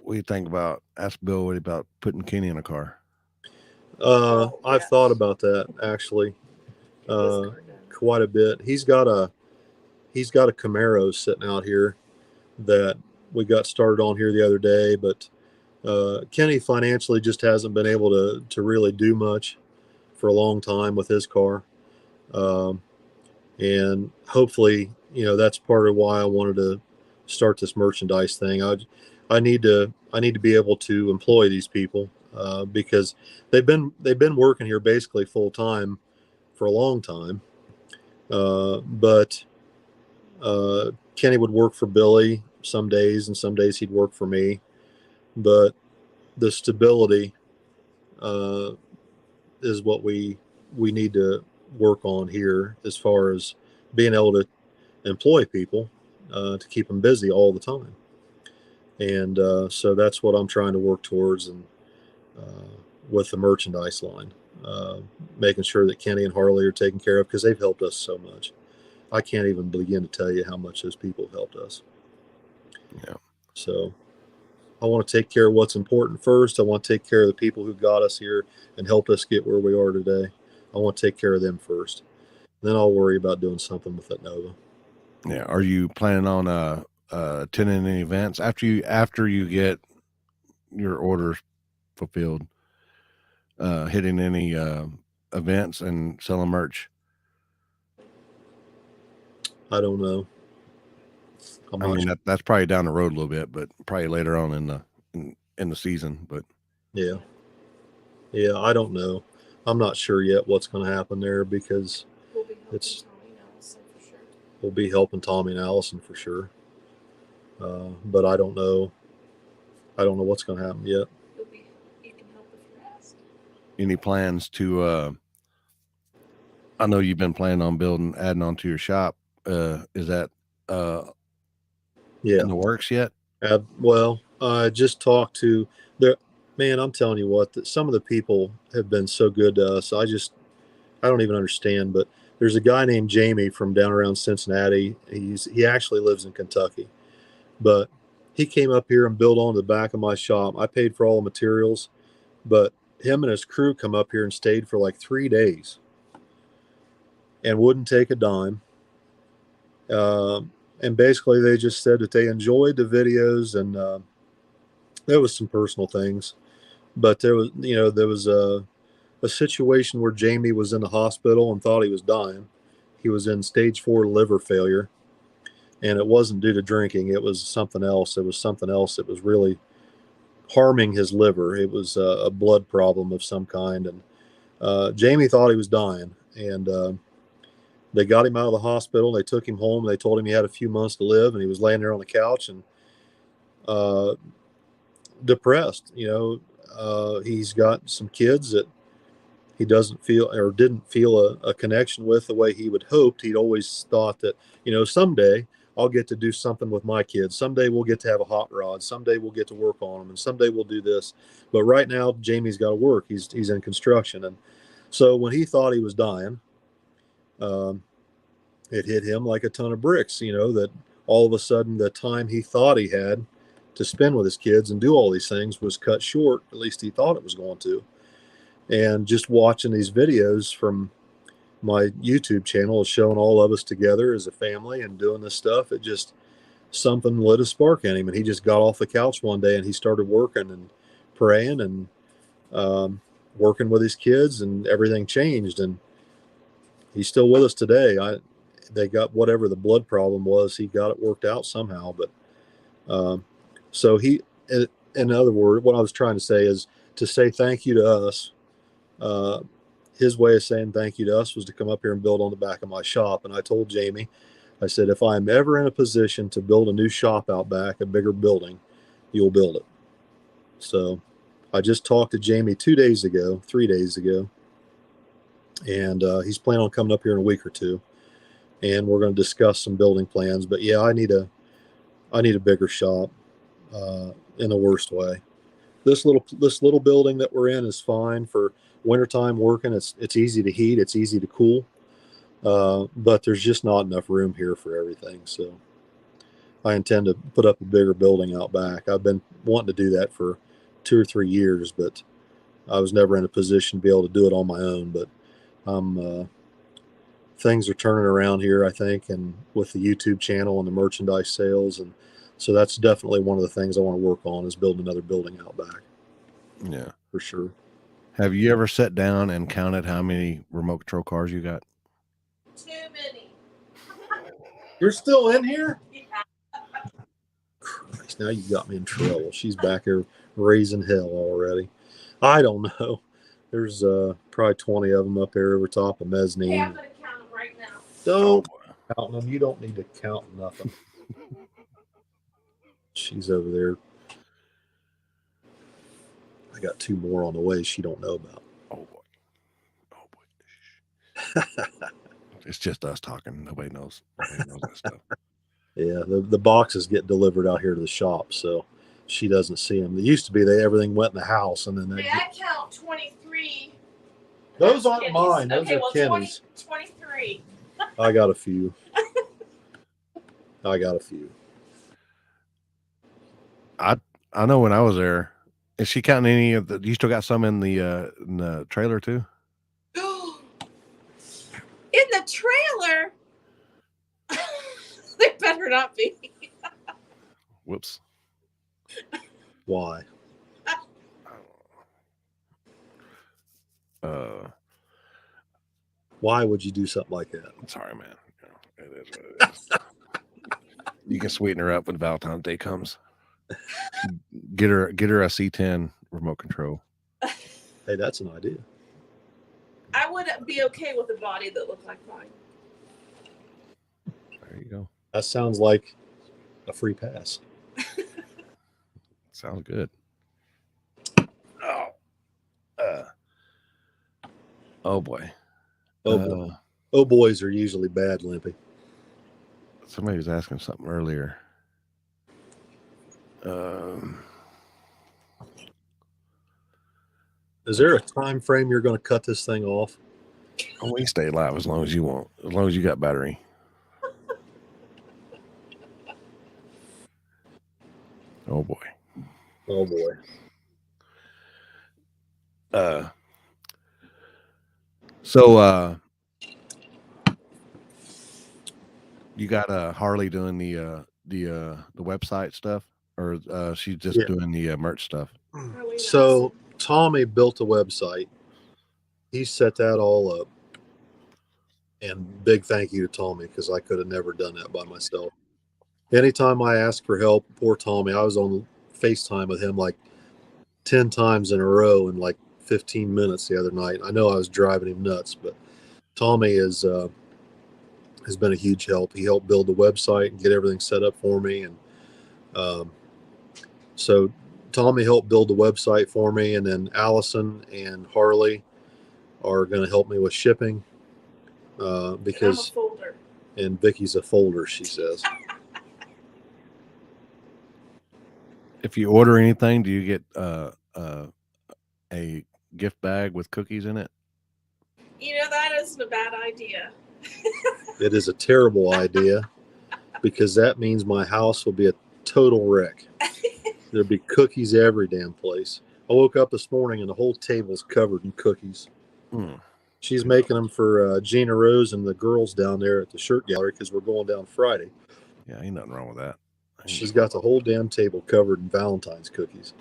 A: what do you think about, ask Bill about putting Kenny in a car?
B: I've thought about that actually quite a bit. He's got a Camaro sitting out here that we got started on here the other day, but Kenny financially just hasn't been able to really do much for a long time with his car. And hopefully, that's part of why I wanted to start this merchandise thing. I need to be able to employ these people because they've been working here basically full time for a long time. But Kenny would work for Billy some days, and some days he'd work for me. But the stability is what we need to work on here, as far as being able to employ people to keep them busy all the time. And so that's what I'm trying to work towards, and with the merchandise line, making sure that Kenny and Harley are taken care of, because they've helped us so much. I can't even begin to tell you how much those people have helped us.
A: Yeah.
B: So I want to take care of what's important first. I want to take care of the people who got us here and helped us get where we are today. I want to take care of them first. Then I'll worry about doing something with that Nova.
A: Yeah. Are you planning on attending any events after you get your orders fulfilled? Hitting any events and selling merch?
B: I don't know.
A: I mean, that's probably down the road a little bit, but probably later on in the season. But
B: yeah, I don't know. I'm not sure yet what's going to happen there, because we'll be helping Tommy and Allison for sure. But I don't know. I don't know what's going to happen yet.
C: You can help if you're asked.
A: Any plans to? I know you've been planning on adding on to your shop. Is that in the works yet?
B: Well, I just talked to the man. I'm telling you what, that some of the people have been so good to us. I don't even understand. But there's a guy named Jamie from down around Cincinnati. He actually lives in Kentucky, but he came up here and built on the back of my shop. I paid for all the materials, but him and his crew come up here and stayed for like 3 days and wouldn't take a dime. And basically they just said that they enjoyed the videos, and there was some personal things, but there was a situation where Jamie was in the hospital and thought he was dying. He was in stage 4 liver failure, and it wasn't due to drinking. It was something else. It was something else that was really harming his liver. It was a blood problem of some kind. And Jamie thought he was dying, and they got him out of the hospital. They took him home. They told him he had a few months to live, and he was laying there on the couch and depressed. He's got some kids that he doesn't feel or didn't feel a connection with the way he would hoped. He'd always thought that, someday I'll get to do something with my kids. Someday we'll get to have a hot rod. Someday we'll get to work on them, and someday we'll do this. But right now, Jamie's got to work. He's in construction. And so when he thought he was dying, it hit him like a ton of bricks, that all of a sudden the time he thought he had to spend with his kids and do all these things was cut short. At least he thought it was going to. And just watching these videos from my YouTube channel is showing all of us together as a family and doing this stuff. It just, something lit a spark in him, and he just got off the couch one day and he started working and praying and working with his kids, and everything changed. And he's still with us today. They got whatever the blood problem was, he got it worked out somehow. But so in other words, what I was trying to say is to say thank you to us. His way of saying thank you to us was to come up here and build on the back of my shop. And I told Jamie, I said, if I'm ever in a position to build a new shop out back, a bigger building, you'll build it. So I just talked to Jamie 3 days ago, and he's planning on coming up here in a week or two, and we're going to discuss some building plans. But yeah, I need a bigger shop in the worst way. This little building that we're in is fine for wintertime working. It's easy to heat, it's easy to cool, but there's just not enough room here for everything. So I intend to put up a bigger building out back. I've been wanting to do that for 2 or 3 years, but I was never in a position to be able to do it on my own. But things are turning around here, I think, and with the YouTube channel and the merchandise sales, and so that's definitely one of the things I want to work on, is building another building out back.
A: Yeah,
B: for sure.
A: Have you ever sat down and counted how many remote control cars you got?
C: Too many.
B: You're still in here?
C: Yeah.
B: Christ, now you got me in trouble. She's back here raising hell already. I don't know. There's probably 20 of them up here over top of mezzanine.
C: Hey, I'm going to count them right now.
B: Don't count them. You don't need to count nothing. She's over there. I got 2 more on the way she don't know about.
A: Oh boy. It's just us talking. Nobody knows that stuff.
B: Yeah, the boxes get delivered out here to the shop, so she doesn't see them. It used to be everything went in the house, and then
C: Hey, I count 23.
B: Those aren't
C: kitties.
B: mine. Those
C: okay,
B: are
C: well,
B: Kenny's.
C: 23.
B: I got a few.
A: I know when I was there. Is she counting any of the? You still got some in the trailer too?
C: In the trailer? They better not be.
A: Whoops.
B: Why? Why would you do something like that?
A: Sorry, man. It is what it is. You can sweeten her up when Valentine's Day comes. Get her a C10 remote control.
B: Hey, that's an idea.
C: I would be okay with a body that looked like mine.
A: There you go.
B: That sounds like a free pass.
A: Sounds good. Oh boy.
B: Oh boys are usually bad, Limpy.
A: Somebody was asking something earlier.
B: Is there a time frame you're going to cut this thing off?
A: We stay alive as long as you want, as long as you got battery. Oh boy. So you got Harley doing the website stuff, or she's just doing the merch stuff?
B: So Tommy built a website. He set that all up. And big thank you to Tommy, because I could have never done that by myself. Anytime I asked for help, poor Tommy, I was on FaceTime with him like 10 times in a row in like 15 minutes the other night. I know I was driving him nuts, but Tommy has been a huge help. He helped build the website and get everything set up for me. And so Tommy helped build the website for me, and then Allison and Harley are going to help me with shipping. Because
C: I'm a folder.
B: And Vicky's a folder, she says.
A: If you order anything, do you get a gift bag with cookies in it?
C: You know, that isn't a bad idea.
B: It is a terrible idea, because that means my house will be a total wreck. There'll be cookies every damn place. I woke up this morning and the whole table's covered in cookies. She's making them for Gina Rose and the girls down there at the shirt gallery, because we're going down Friday.
A: Yeah, ain't nothing wrong with that.
B: She's got the whole damn table covered in Valentine's cookies.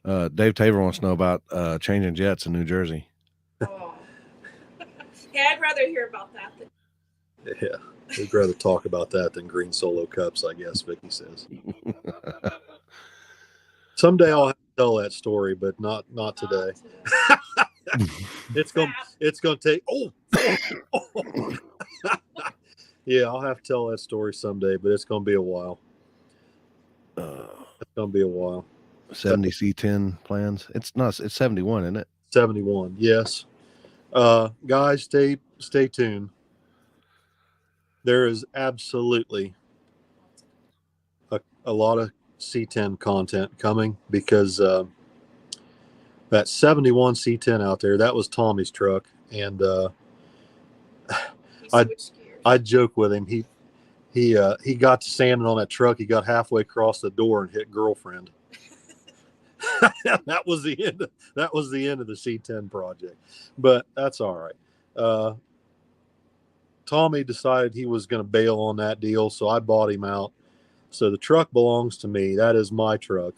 A: Dave Taver wants to know about changing jets in New Jersey.
C: Oh. Yeah, I'd rather hear about that.
B: Yeah, we'd rather talk about that than green Solo cups, I guess, Vicky says. Someday I'll have to tell that story, but not today. It's gonna take. Yeah, I'll have to tell that story someday, but it's gonna be a while. It's gonna be a while.
A: 70 C10 plans. It's 71, isn't it?
B: 71. Yes. Guys, stay tuned. There is absolutely a lot of C10 content coming, because that 71 C10 out there, that was Tommy's truck, and I joke with him. He got to standing on that truck. He got halfway across the door and hit girlfriend. That was the end. That was the end of the C10 project, but that's all right. Tommy decided he was going to bail on that deal, so I bought him out. So the truck belongs to me. That is my truck,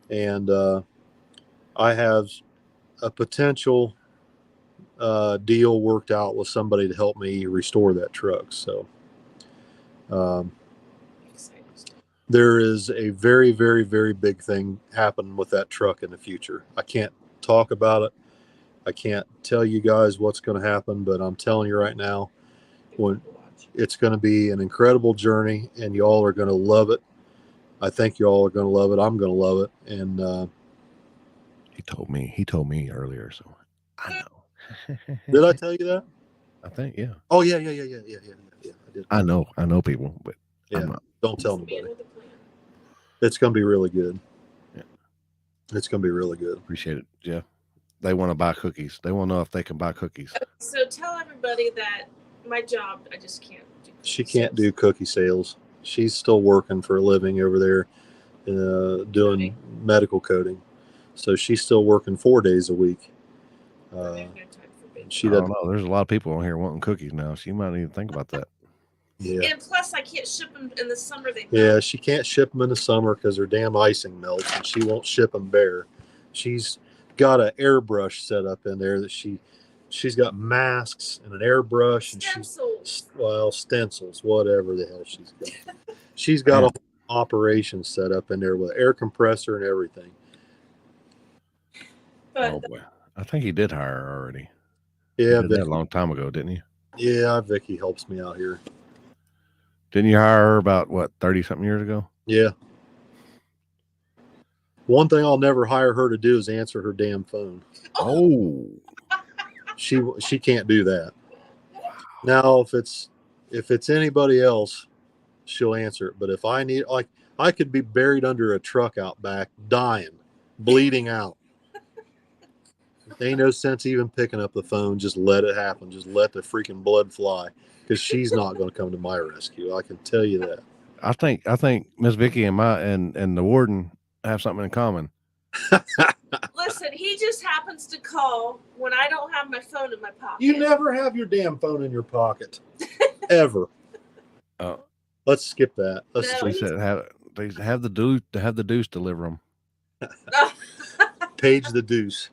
B: and I have a potential deal worked out with somebody to help me restore that truck. So there is a very, very, very big thing happening with that truck in the future. I can't talk about it. I can't tell you guys what's going to happen, but I'm telling you right now, when it's going to be an incredible journey, and y'all are going to love it. I think y'all are going to love it. I'm going to love it. And
A: He told me earlier, so I know.
B: Did I tell you that?
A: I think, yeah.
B: Oh yeah. I did.
A: I know people, but
B: Yeah.
A: I'm not.
B: Don't tell
C: Man
B: nobody.
C: with a plan.
B: It's gonna be really good.
A: Yeah.
B: It's gonna be really good.
A: Appreciate it, Jeff. They want to buy cookies. They want to know if they can buy cookies.
C: So tell everybody that my job, I just can't do.
B: She can't do cookie sales. She's still working for a living over there, doing medical coding. So she's still working 4 days a week. She
A: I
B: does.
A: don't know. There's a lot of people on here wanting cookies now. So you might need to think about that.
B: Yeah.
C: And plus, I can't ship them in the summer.
B: Yeah, she can't ship them in the summer because her damn icing melts, and she won't ship them bare. She's got an airbrush set up in there that she's got masks and an airbrush and stencils, whatever the hell she's got. She's got a operation set up in there with an air compressor and everything.
C: But
A: oh boy, I think he did hire her already.
B: Yeah,
A: he did that a long time ago, didn't he?
B: Yeah, Vicky helps me out here.
A: Didn't you hire her about 30-something years ago?
B: Yeah. One thing I'll never hire her to do is answer her damn phone.
A: Oh.
B: She can't do that. Now, if it's anybody else, she'll answer it. But if I need, like, I could be buried under a truck out back, dying, bleeding out. Ain't no sense even picking up the phone. Just let it happen. Just let the freaking blood fly, because she's not going to come to my rescue. I can tell you that.
A: I think Miss Vicky and the warden have something in common.
C: Listen, he just happens to call when I don't have my phone in my pocket.
B: You never have your damn phone in your pocket, ever.
A: Oh,
B: let's skip that.
A: She said have the deuce deliver them.
B: Paige the Deuce.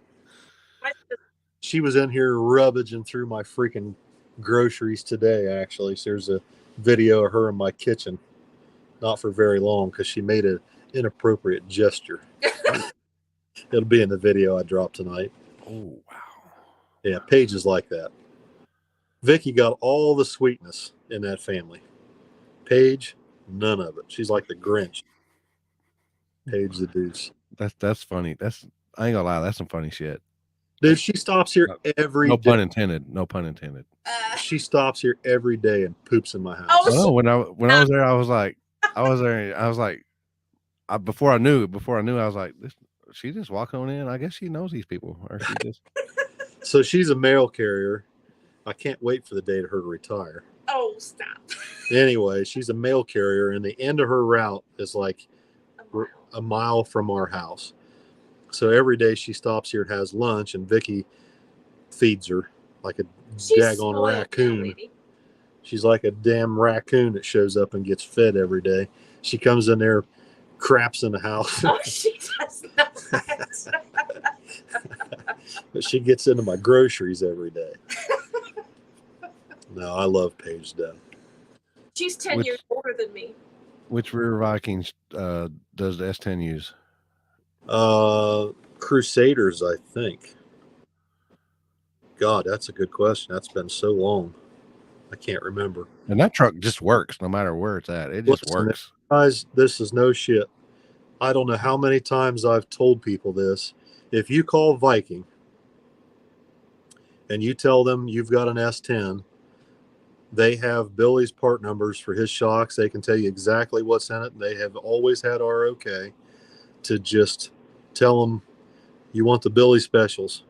B: She was in here rummaging through my freaking groceries today. Actually, so there's a video of her in my kitchen. Not for very long because she made an inappropriate gesture. It'll be in the video I dropped tonight.
A: Oh, wow.
B: Yeah, Paige is like that. Vicky got all the sweetness in that family. Paige, none of it. She's like the Grinch. Paige the Deuce.
A: That's funny. I ain't gonna lie, that's some funny shit.
B: Dude, she stops here every day.
A: No pun intended. No pun intended.
B: She stops here every day and poops in my house.
A: Oh, when I was there, I was like, before I knew, I was like, she just walk on in. I guess she knows these people, or she just.
B: So she's a mail carrier. I can't wait for the day to her to retire.
C: Oh, stop.
B: Anyway, she's a mail carrier, and the end of her route is like a mile from our house. So every day she stops here and has lunch, and Vicky feeds her like a daggone raccoon. She's like a damn raccoon that shows up and gets fed every day. She comes in there, craps in the house.
C: Oh, she does not.
B: But she gets into my groceries every day. No, I love Paige Death.
C: She's 10 years older than me.
A: Which Rear Vikings does the S10 use?
B: Crusaders, I think. God, that's a good question. That's been so long. I can't remember.
A: And that truck just works no matter where it's at. It just works.
B: Guys, this is no shit. I don't know how many times I've told people this. If you call Viking and you tell them you've got an S10, they have Billy's part numbers for his shocks. They can tell you exactly what's in it. They have always had our okay to just tell them you want the Billy specials,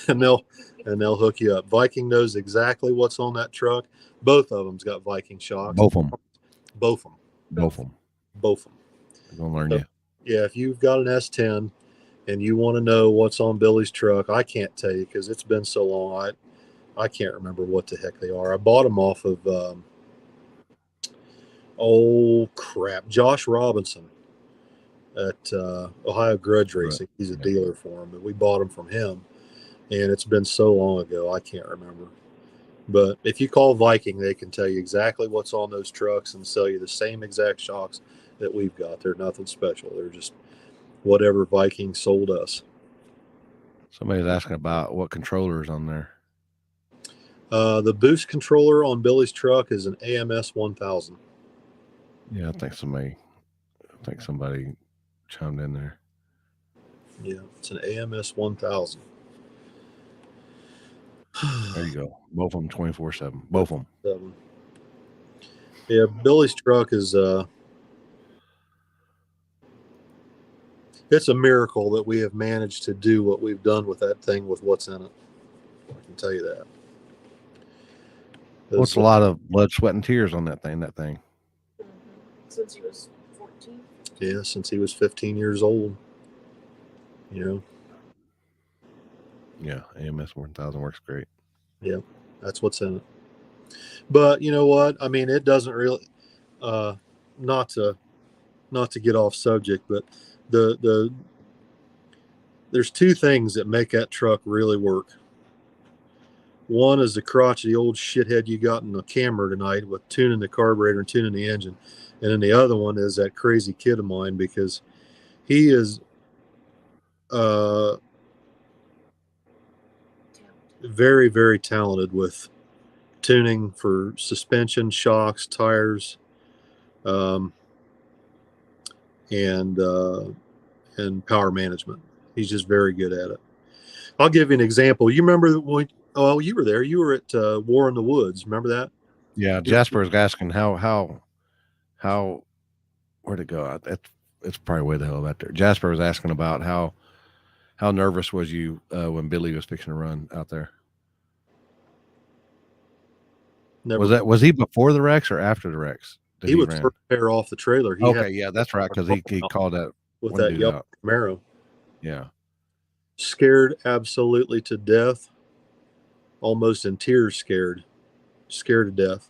B: and they'll hook you up. Viking knows exactly what's on that truck. Both of them's got Viking shocks.
A: Both of them.
B: Both of them.
A: Both of them.
B: Both of them.
A: I'm gonna learn you.
B: Yeah, if you've got an S10 and you want to know what's on Billy's truck, I can't tell you because it's been so long. I can't remember what the heck they are. I bought them off of Josh Robinson at Ohio Grudge Racing. Right. He's a dealer for him, but we bought them from him, and it's been so long ago I can't remember. But if you call Viking, they can tell you exactly what's on those trucks and sell you the same exact shocks that we've got. They're nothing special. They're just whatever Viking sold us.
A: Somebody's asking about what controller is on there.
B: The boost controller on Billy's truck is an AMS 1000.
A: Yeah, I think somebody chimed in there.
B: Yeah, it's an AMS 1000.
A: There you go. Both of them 24/7. Both of them.
B: Yeah, Billy's truck is it's a miracle that we have managed to do what we've done with that thing with what's in it. I can tell you that.
A: Well, it's a lot of blood, sweat, and tears on that thing.
C: Mm-hmm. Since he was 14.
B: Yeah, since he was 15 years old. You know.
A: Yeah, AMS 1000 works great.
B: Yeah, that's what's in it. But you know what? I mean, it doesn't really. Not to get off subject, but there's two things that make that truck really work. One is the crotchety old shithead you got in the camera tonight with tuning the carburetor and tuning the engine, and then the other one is that crazy kid of mine, because he is very, very talented with tuning for suspension, shocks, tires, and power management. He's just very good at it. I'll give you an example. You remember when? Oh, you were there. You were at War in the Woods. Remember that?
A: Yeah, Jasper is asking how where'd it go? It's probably way the hell out there. Jasper was asking about how nervous was you when Billy was fixing to run out there?
B: Never.
A: Was he before the wrecks or after the wrecks?
B: He was first pair off the trailer.
A: Yeah, that's right, because he called that
B: with that yellow Camaro.
A: Yeah.
B: Scared absolutely to death, almost in tears, scared to death.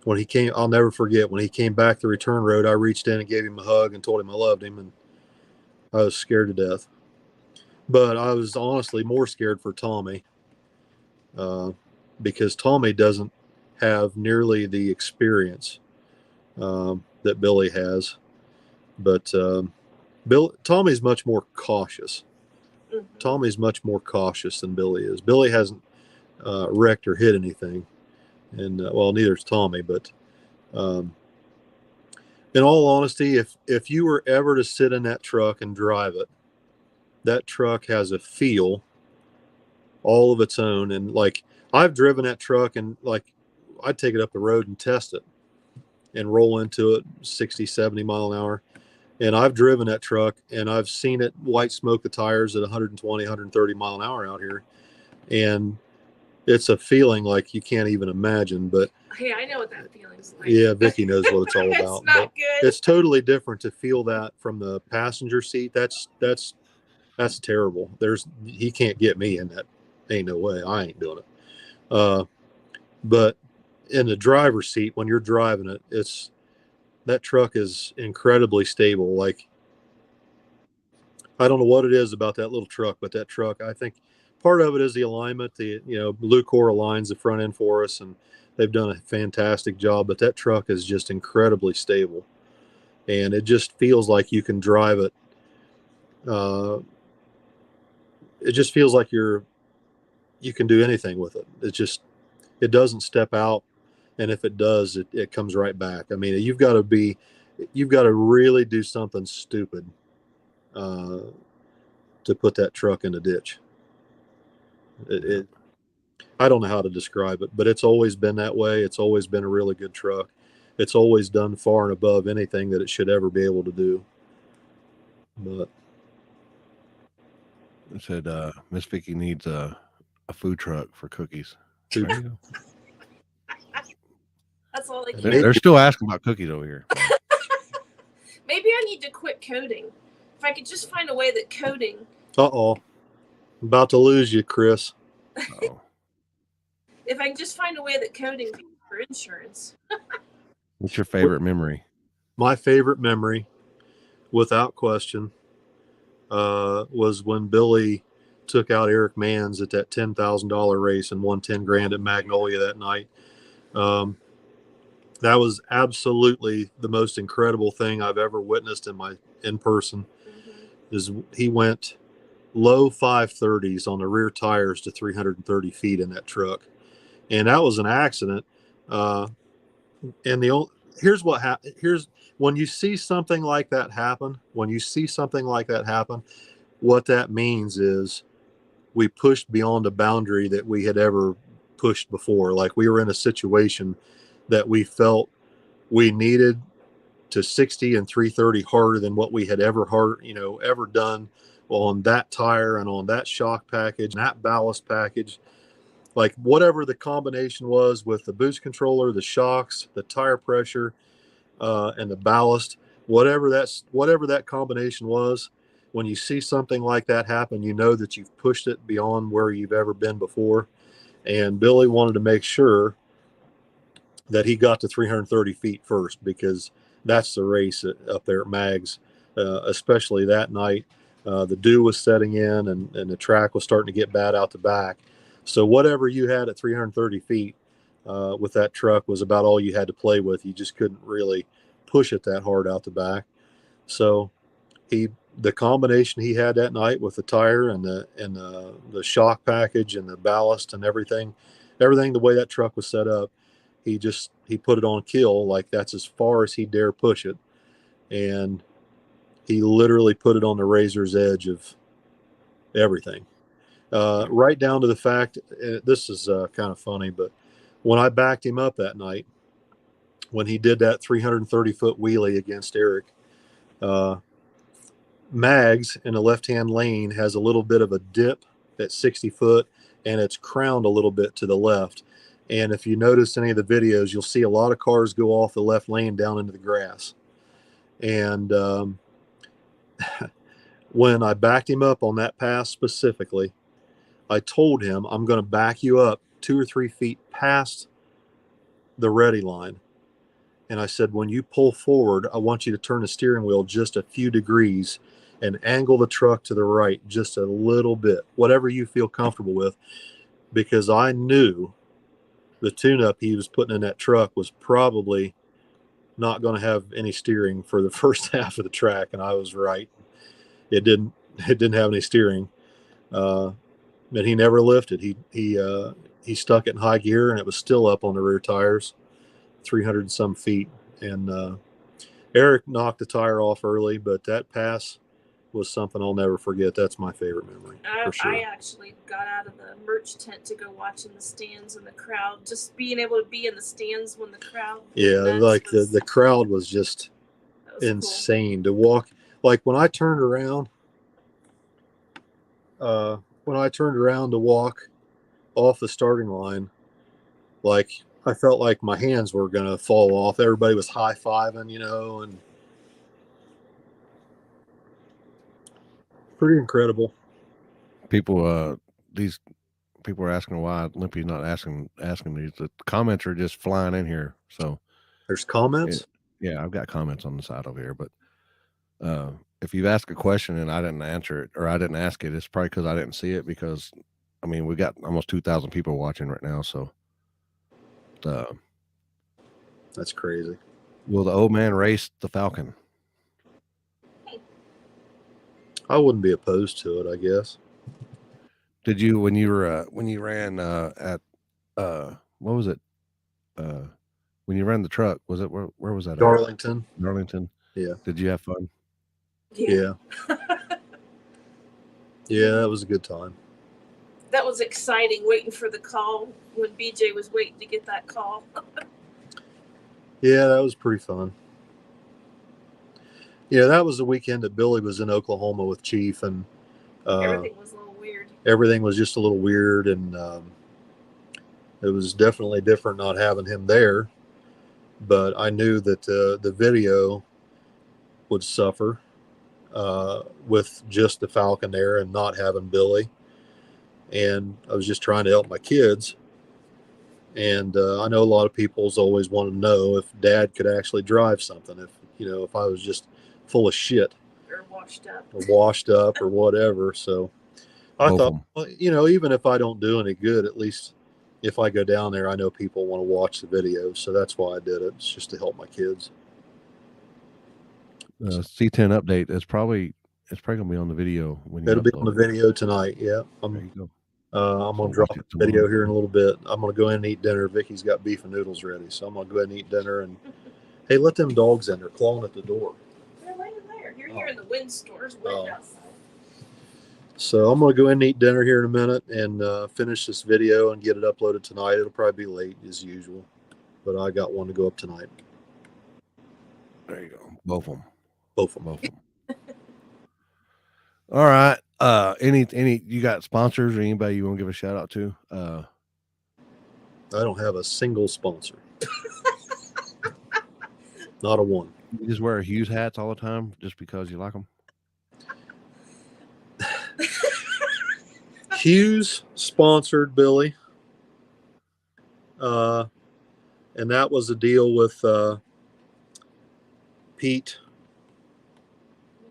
B: When he came, I'll never forget, when he came back the return road, I reached in and gave him a hug and told him I loved him, and I was scared to death. But I was honestly more scared for Tommy, because Tommy doesn't have nearly the experience that Billy has. But Tommy's much more cautious. Mm-hmm. Tommy's much more cautious than Billy is. Billy hasn't wrecked or hit anything, and well, neither's Tommy. But in all honesty, if you were ever to sit in that truck and drive it, that truck has a feel all of its own. And like, I've driven that truck, and like, I'd take it up the road and test it and roll into it 60, 70 mile an hour. And I've driven that truck, and I've seen it white smoke the tires at 120, 130 mile an hour out here. And it's a feeling like you can't even imagine. But
C: hey, I know what that feeling's like.
B: Yeah, Vicky knows what it's all about.
C: It's not good.
B: It's totally different to feel that from the passenger seat. That's terrible. He can't get me in that. Ain't no way. I ain't doing it. But in the driver's seat, when you're driving it, that truck is incredibly stable. Like, I don't know what it is about that little truck, but that truck, I think part of it is the alignment. Lucor aligns the front end for us, and they've done a fantastic job. But that truck is just incredibly stable, and it just feels like you can drive it. It just feels like you can do anything with it. It doesn't step out. And if it does, it comes right back. I mean, you've got to really do something stupid to put that truck in a ditch. I don't know how to describe it, but it's always been that way. It's always been a really good truck. It's always done far and above anything that it should ever be able to do. But
A: it said Miss Vicky needs a food truck for cookies. There you go.
C: That's all
A: they're still asking about cookies over here.
C: Maybe I need to quit coding. If I could just find a way that coding.
B: I'm about to lose you, Chris.
C: If I can just find a way that coding can be for insurance.
A: What's your favorite memory?
B: My favorite memory, without question, was when Billy took out Eric Manns at that $10,000 race and won $10,000 at Magnolia that night. That was absolutely the most incredible thing I've ever witnessed in person. Mm-hmm. Is he went low 530s on the rear tires to 330 feet in that truck, and that was an accident. And here's what happened. Here's when you see something like that happen. When you see something like that happen, what that means is we pushed beyond a boundary that we had ever pushed before. Like we were in a situation that we felt we needed to 60 and 330 harder than what we had ever done on that tire and on that shock package, and that ballast package. Like whatever the combination was with the boost controller, the shocks, the tire pressure, and the ballast, whatever that combination was, when you see something like that happen, you know that you've pushed it beyond where you've ever been before. And Billy wanted to make sure that he got to 330 feet first, because that's the race up there at Mags, especially that night. The dew was setting in, and the track was starting to get bad out the back. So whatever you had at 330 feet with that truck was about all you had to play with. You just couldn't really push it that hard out the back. So the combination he had that night with the tire and the shock package and the ballast and everything the way that truck was set up, he put it on kill. Like that's as far as he dare push it. And he literally put it on the razor's edge of everything. Right down to the fact, this is kind of funny, but when I backed him up that night, when he did that 330-foot wheelie against Eric, Mags in the left-hand lane has a little bit of a dip at 60 foot, and it's crowned a little bit to the left. And if you notice any of the videos, you'll see a lot of cars go off the left lane down into the grass. And when I backed him up on that pass specifically, I told him, I'm going to back you up 2 or 3 feet past the ready line. And I said, when you pull forward, I want you to turn the steering wheel just a few degrees and angle the truck to the right just a little bit, whatever you feel comfortable with, because I knew the tune-up he was putting in that truck was probably not going to have any steering for the first half of the track. And I was right. It didn't have any steering. And he never lifted. He stuck it in high gear, and it was still up on the rear tires, 300 and some feet. And Eric knocked the tire off early, but that pass was something I'll never forget. That's my favorite memory, for sure.
C: I actually got out of the merch tent to go watch in the stands and the crowd. Just being able to be in the stands when the crowd.
B: Yeah, like the crowd was just insane to walk. Like when I turned around, to walk off the starting line, like I felt like my hands were gonna fall off. Everybody was high-fiving, and pretty incredible.
A: These people are asking why Limpy's not asking these. The comments are just flying in here. So
B: there's comments.
A: Yeah, I've got comments on the side over here. But if you've asked a question and I didn't answer it, or I didn't ask it, it's probably because I didn't see it. Because we got almost 2,000 people watching right now. So
B: that's crazy.
A: Will the old man race the Falcon?
B: I wouldn't be opposed to it, I guess.
A: Did you, when you ran at what was it? When you ran the truck, was it where was that?
B: Darlington.
A: Darlington.
B: Yeah.
A: Did you have fun?
B: Yeah. Yeah, that was a good time.
C: That was exciting, waiting for the call when BJ was waiting to get that call.
B: Yeah, that was pretty fun. Yeah, that was the weekend that Billy was in Oklahoma with Chief, and
C: everything was a little weird.
B: Everything was just a little weird, and it was definitely different not having him there. But I knew that the video would suffer with just the Falcon there and not having Billy. And I was just trying to help my kids. And I know a lot of people's always want to know if Dad could actually drive something, if I was just full of shit
C: or
B: washed up or whatever. So I thought, even if I don't do any good, at least if I go down there, I know people want to watch the video. So that's why I did it. It's just to help my kids.
A: C10 update. It's probably going to be on the video.
B: It'll be on the video tonight. Yeah.
A: There you go.
B: I'm going to drop the video here in a little bit. I'm going to go in and eat dinner. Vicky's got beef and noodles ready. So I'm going to go ahead and eat dinner and Hey, let them dogs in. They're clawing at the door.
C: They're laying there. You're hearing the windstorms, wind outside.
B: So I'm going to go in and eat dinner here in a minute and finish this video and get it uploaded tonight. It'll probably be late as usual, but I got one to go up tonight.
A: There you go. Both of them.
B: Both of them.
A: Both of them. All right. Any you got sponsors or anybody you want to give a shout out to?
B: I don't have a single sponsor. Not a one.
A: You just wear Hughes hats all the time just because you like them?
B: Hughes sponsored Billy. And that was a deal with Pete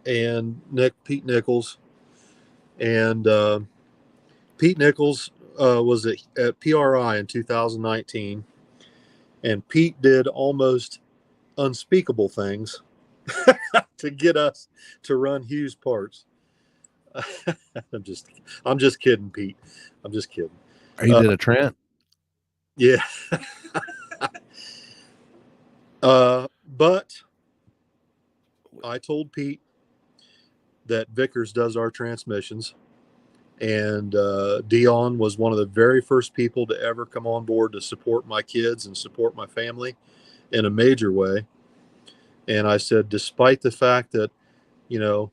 B: and Pete Nichols. And Pete Nichols was at PRI in 2019. And Pete did almost unspeakable things to get us to run Hughes parts. I'm just kidding, Pete. I'm just kidding.
A: He did a Trent?
B: Yeah. But I told Pete that Vickers does our transmissions, and Dion was one of the very first people to ever come on board to support my kids and support my family in a major way. And I said, despite the fact that, you know,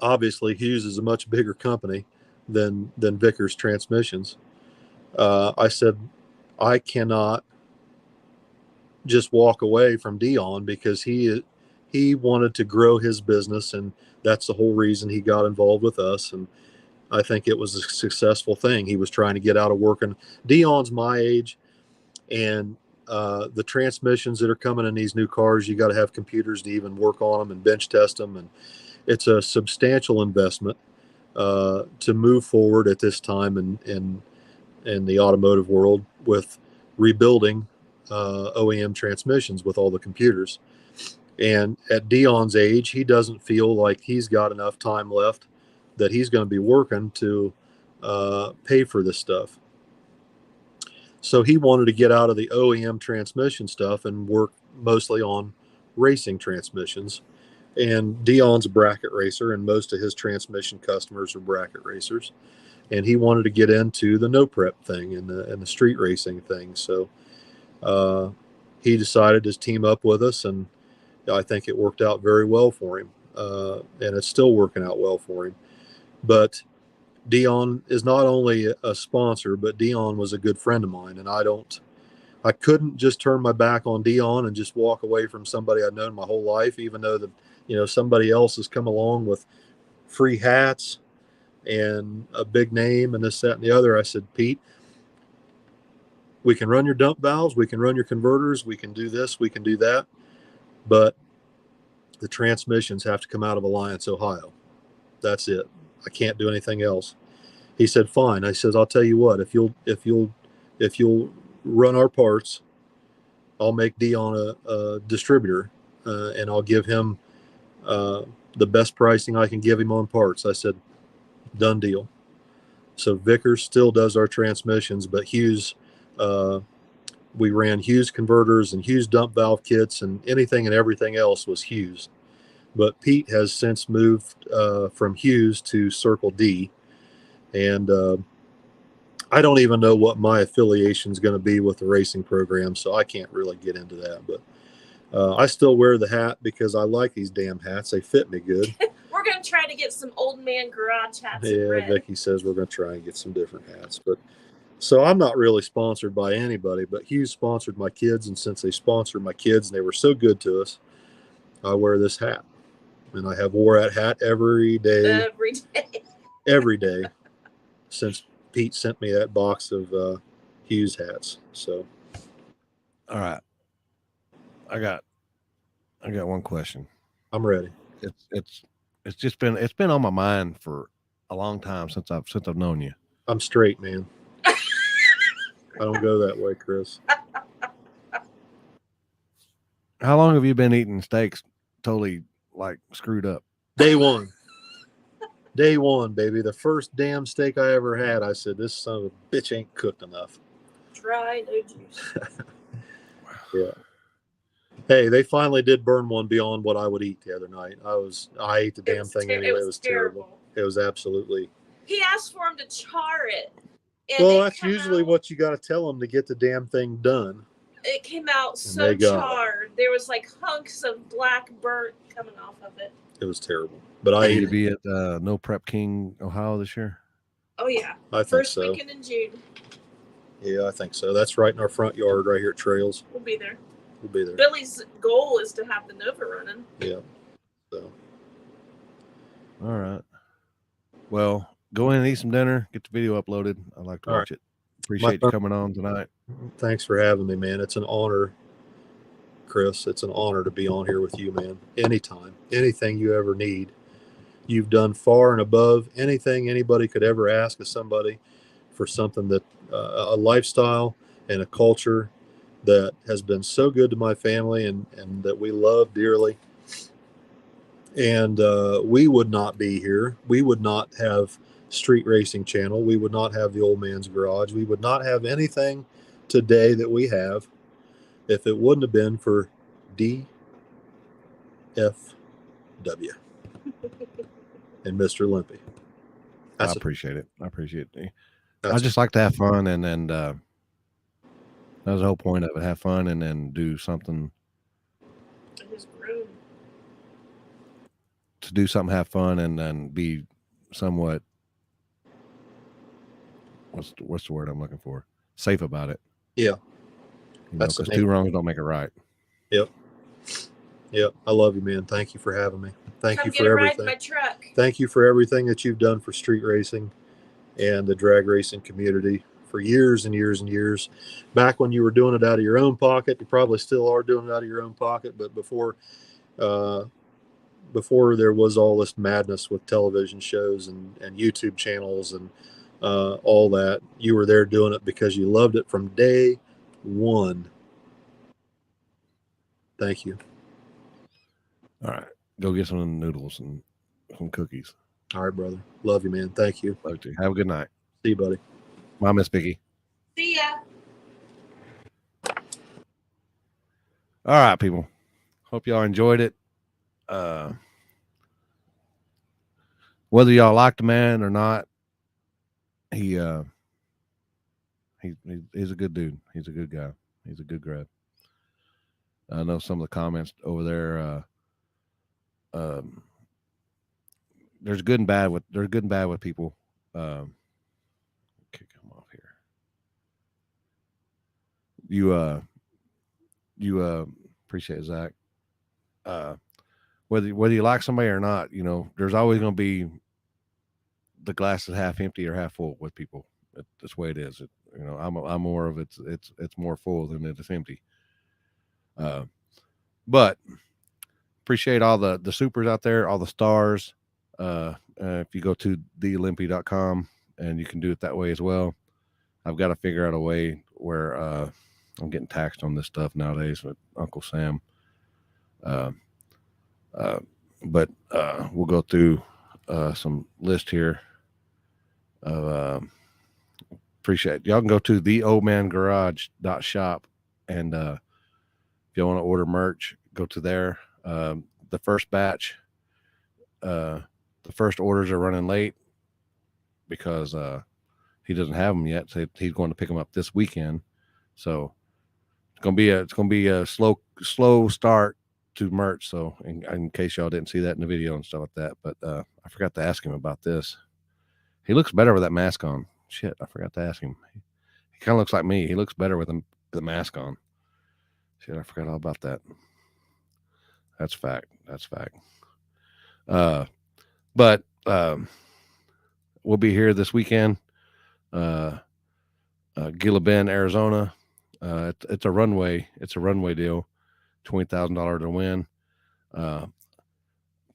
B: obviously Hughes is a much bigger company than Vickers Transmissions, I said, I cannot just walk away from Dion because he wanted to grow his business, and that's the whole reason he got involved with us. And I think it was a successful thing. He was trying to get out of working. Dion's my age, and the transmissions that are coming in these new cars, you got to have computers to even work on them and bench test them, and it's a substantial investment to move forward at this time in the automotive world with rebuilding OEM transmissions with all the computers. And at Dion's age, he doesn't feel like he's got enough time left that he's going to be working to pay for this stuff. So he wanted to get out of the OEM transmission stuff and work mostly on racing transmissions. And Dion's a bracket racer, and most of his transmission customers are bracket racers. And he wanted to get into the no prep thing and the street racing thing. So he decided to team up with us, and I think it worked out very well for him. And it's still working out well for him. But Dion is not only a sponsor, but Dion was a good friend of mine. And I couldn't just turn my back on Dion and just walk away from somebody I'd known my whole life, even though somebody else has come along with free hats and a big name and this, that, and the other. I said, Pete, we can run your dump valves, we can run your converters, we can do this, we can do that, but the transmissions have to come out of Alliance, Ohio. That's it. I can't do anything else. He said, fine. I said, I'll tell you what, if you'll run our parts, I'll make Dion a distributor, and I'll give him the best pricing I can give him on parts. I said, done deal. So Vickers still does our transmissions, but Hughes, we ran Hughes converters and Hughes dump valve kits, and anything and everything else was Hughes. But Pete has since moved from Hughes to Circle D, and I don't even know what my affiliation is going to be with the racing program, so I can't really get into that. But I still wear the hat because I like these damn hats. They fit me good.
C: We're going to try to get some old man garage hats.
B: Yeah, Vicky says we're going to try and get some different hats. But so I'm not really sponsored by anybody, but Hughes sponsored my kids, and since they sponsored my kids and they were so good to us, I wear this hat. And I have wore that hat every day. Every day since Pete sent me that box of Hughes hats. So,
A: all right, I got one question.
B: I'm ready.
A: It's been on my mind for a long time since I've known you.
B: I'm straight, man. I don't go that way, Chris.
A: How long have you been eating steaks totally like screwed up?
B: Day one. Day one, baby. The first damn steak I ever had, I said, this son of a bitch ain't cooked enough.
C: Dry, no juice.
B: Yeah. Hey, they finally did burn one beyond what I would eat the other night. I ate the damn thing anyway. It was terrible. It was absolutely.
C: He asked for him to char it.
B: Well, that's usually what you got to tell them to get the damn thing done.
C: It came out so charred. There was like hunks of black burnt coming off of it.
B: It was terrible. But I ate
A: to be at No Prep King, Ohio this year.
C: Oh yeah,
B: I think
C: first
B: so.
C: weekend in June.
B: Yeah, I think so. That's right in our front yard, right here at Trails.
C: We'll be there.
B: We'll be there.
C: Billy's goal is to have the Nova running.
B: Yeah. So.
A: All right. Well, go in and eat some dinner. Get the video uploaded. I'd like to watch it. Appreciate you coming on tonight.
B: Thanks for having me, man. It's an honor, Chris. It's an honor to be on here with you, man. Anytime, anything you ever need, you've done far and above anything anybody could ever ask of somebody for something that a lifestyle and a culture that has been so good to my family and that we love dearly. And we would not be here. We would not have Street Racing Channel. We would not have the Old Man's Garage. We would not have anything today that we have if it wouldn't have been for DFW and Mr. Limpy.
A: I appreciate it. I appreciate it. I just like to have fun, and that was the whole point of it. Have fun and then do something. To do something, have fun, and then be somewhat. What's the word I'm looking for? Safe about it.
B: Yeah.
A: Because two wrongs don't make it right.
B: Yep. Yep. I love you, man. Thank you for having me. Thank you for everything.
C: My truck.
B: Thank you for everything that you've done for street racing and the drag racing community for years and years and years. Back when you were doing it out of your own pocket, you probably still are doing it out of your own pocket, but before there was all this madness with television shows and YouTube channels and all that, you were there doing it because you loved it from day one. Thank you.
A: All right. Go get some noodles and some cookies.
B: All right, brother. Love you, man. Thank you.
A: Love you. Have a good night.
B: See you, buddy.
A: Bye, Miss Vicky.
C: See ya.
A: All right, people. Hope y'all enjoyed it. Whether y'all like the man or not, he's a good dude. He's a good guy. He's a good grad. I know some of the comments over there. There's good and bad with people. Kick him off here. You appreciate it, Zach. Whether you like somebody or not, there's always going to be the glass is half empty or half full with people. That's the way it is. I'm more of it's more full than it is empty. But appreciate all the supers out there, all the stars. If you go to theolympi.com, and you can do it that way as well. I've got to figure out a way where I'm getting taxed on this stuff nowadays with Uncle Sam. But we'll go through some list here. Appreciate y'all can go to theoldmangarage.shop, and if you want to order merch, go to there. The first batch, the first orders are running late because he doesn't have them yet. So he's going to pick them up this weekend. So it's gonna be a slow start to merch. So in case y'all didn't see that in the video and stuff like that, but I forgot to ask him about this. He looks better with that mask on. Shit, I forgot to ask him. He kind of looks like me. He looks better with the mask on. Shit, I forgot all about that. That's fact. But we'll be here this weekend. Gila Bend, Arizona. It's a runway deal. $20,000 to win.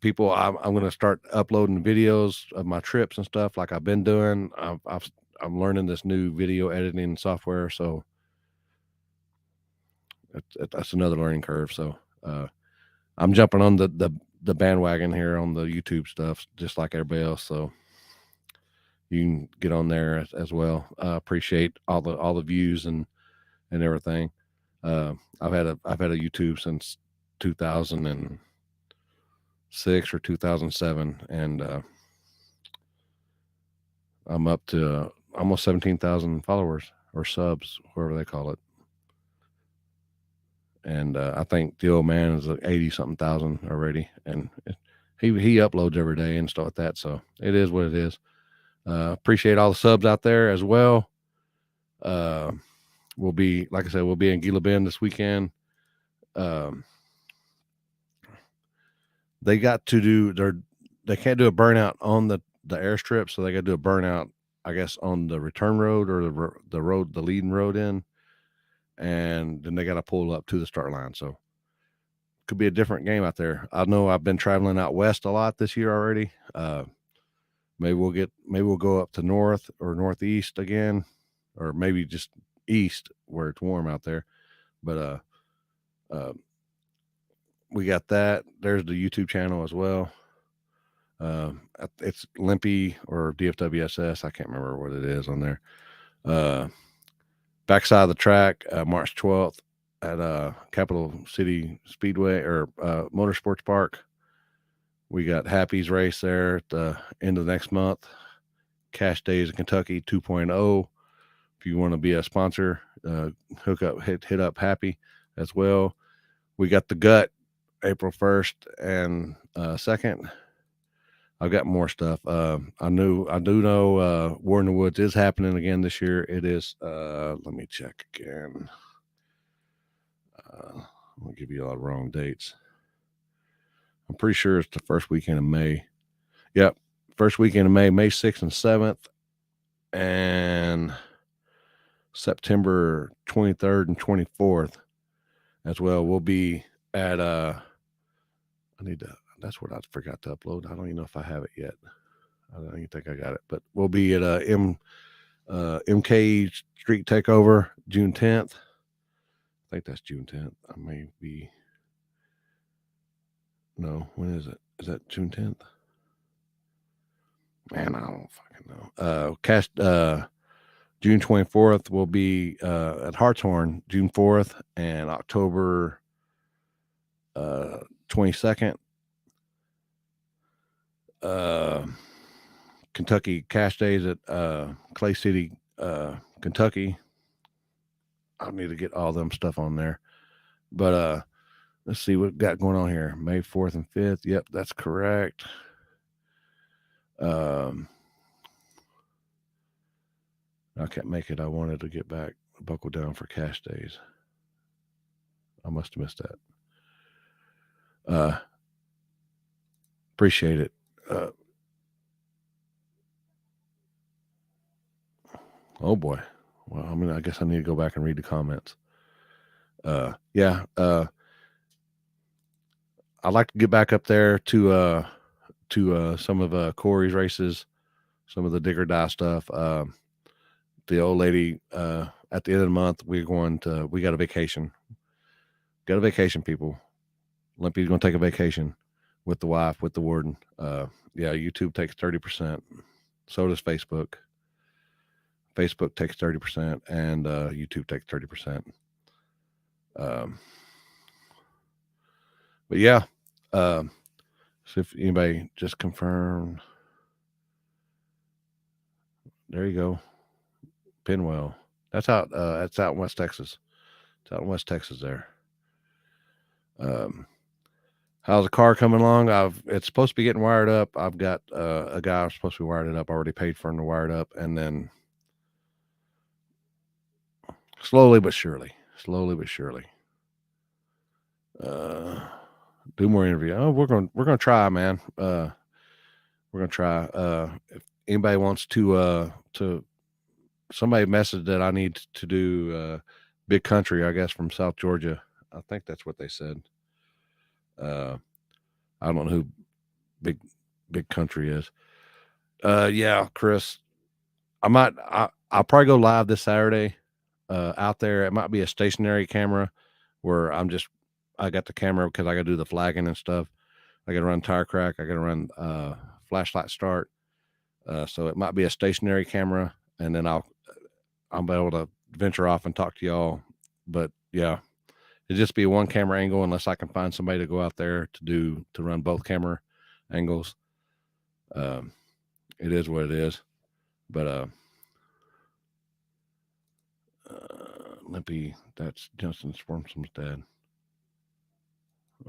A: People, I'm going to start uploading videos of my trips and stuff like I've been doing. I'm learning this new video editing software, so that's another learning curve. So I'm jumping on the bandwagon here on the YouTube stuff, just like everybody else. So you can get on there as well. Appreciate all the views and everything. I've had a YouTube since 2006 or 2007, and I'm up to almost 17,000 followers or subs, whatever they call it. And I think the old man is like 80 something thousand already, and he uploads every day and stuff like that. So it is what it is. Appreciate all the subs out there as well. We'll be, like I said, we'll be in Gila Bend this weekend. They got to do they can't do a burnout on the airstrip, so they got to do a burnout, I guess, on the return road or the road, the leading road in, and then they got to pull up to the start line. So could be a different game out there. I know I've been traveling out west a lot this year already. Maybe we'll go up to north or northeast again, or maybe just east where it's warm out there. But we got that. There's the YouTube channel as well. It's Limpy or DFWSS. I can't remember what it is on there. Backside of the track, March 12th at Capital City Speedway or Motorsports Park. We got Happy's race there at the end of next month. Cash Days in Kentucky 2.0. If you want to be a sponsor, hit up Happy as well. We got the Gut April 1st and 2nd. I've got more stuff. I do know War in the Woods is happening again this year. It is. Let me check again. I'm gonna give you all the wrong dates. I'm pretty sure it's the first weekend of May. Yep, first weekend of May, May 6th and 7th, and September 23rd and 24th as well. We'll be at that's what I forgot to upload. I don't even know if I have it yet. I don't even think I got it, but we'll be at MK Street Takeover June 10th. I think that's June 10th. I may be. No, when is it? Is that June 10th? Man, I don't fucking know. June 24th will be at Hartshorn, June 4th, and October 22nd. Kentucky Cash Days at Clay City, Kentucky. I need to get all them stuff on there. But let's see what we got going on here. May 4th and 5th. Yep, that's correct. I can't make it. I wanted to get back, buckle down for Cash Days. I must have missed that. Appreciate it. Oh boy. Well, I guess I need to go back and read the comments. Yeah. I'd like to get back up there to some of Corey's races, some of the dig or die stuff. The old lady, at the end of the month, we got a vacation. Got a vacation, people. Limpy's going to take a vacation with the wife, with the warden. Yeah, YouTube takes 30%. So does Facebook. Facebook takes 30%, and YouTube takes 30%. But yeah, so if anybody just confirmed, there you go. Pinwell. That's out in West Texas. It's out in West Texas there. How's the car coming along? It's supposed to be getting wired up. I've got a guy who's supposed to be wired it up. I already paid for him to wire it up, and then slowly but surely. Do more interview. Oh, we're gonna try, man. We're gonna try. If anybody wants to somebody messaged that I need to do Big Country, I guess, from South Georgia. I think that's what they said. I don't know who Big Country is. Yeah, Chris. I'll probably go live this Saturday. Out there, it might be a stationary camera where I got the camera because I got to do the flagging and stuff. I got to run tire crack. I got to run flashlight start. So it might be a stationary camera, and then I'll be able to venture off and talk to y'all. But yeah, It'd just be a one camera angle unless I can find somebody to go out there to run both camera angles. It is what it is. But Limpy, that's Justin Swarmsom's dad.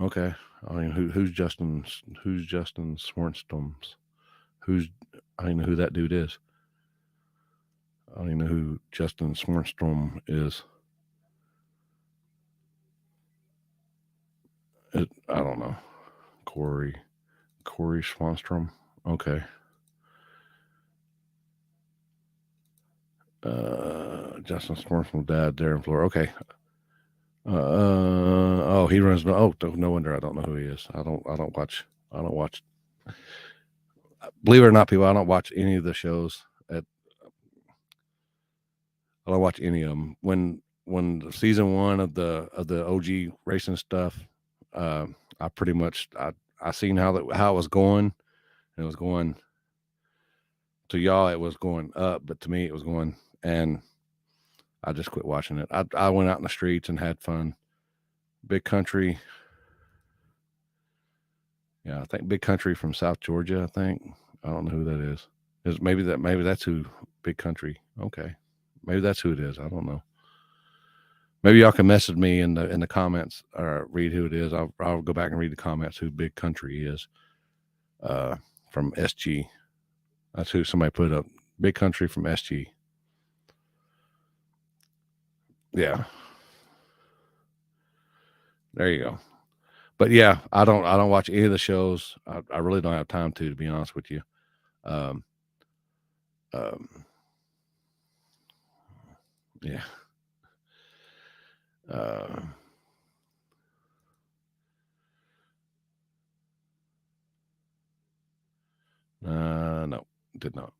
A: Okay. I mean, who's Justin Swarmsom's? I don't even know who that dude is. I don't even know who Justin Swarmstrom is. I don't know. Corey Swanstrom. Okay. Justin Swarmstrom's dad there in Florida. Okay. He runs. No wonder I don't know who he is. I don't watch. Believe it or not, people, I don't watch any of the shows. I don't watch any of them. When season 1 of the OG racing stuff, I pretty much I seen how it was going. And it was going to y'all. It was going up, but to me, it was going, and I just quit watching it. I went out in the streets and had fun. Big Country. Yeah, I think Big Country from South Georgia. I think I don't know who that is. Maybe that's who Big Country. Okay, maybe that's who it is. I don't know. Maybe y'all can message me in the comments or read who it is. I'll go back and read the comments who Big Country is. From SG. That's who somebody put up. Big Country from SG. Yeah. There you go. But yeah, I don't watch any of the shows. I really don't have time to be honest with you. Yeah. No, did not.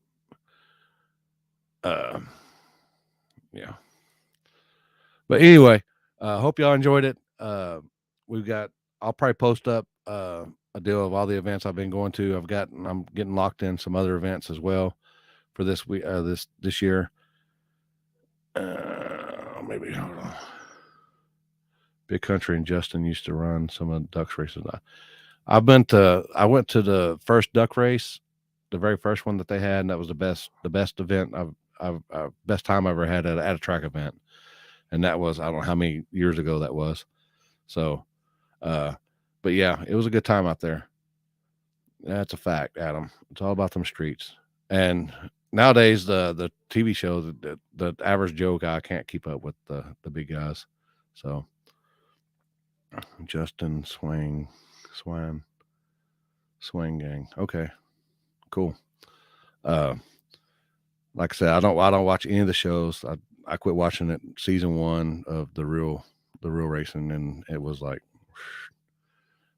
A: Yeah. But anyway, hope y'all enjoyed it. I'll probably post up a deal of all the events I've been going to. I'm getting locked in some other events as well for this week, this year. Maybe hold on. Big Country and Justin used to run some of the ducks races. I went to the first duck race, the very first one that they had, and that was the best event best time I ever had at a track event. And that was, I don't know how many years ago that was. So, but yeah, it was a good time out there. That's a fact, Adam. It's all about them streets. And nowadays, the TV show, the average Joe guy can't keep up with the big guys. So, Justin Swing Gang. Okay, cool. Like I said, I don't watch any of the shows. I quit watching it season 1 of the real racing, and it was like,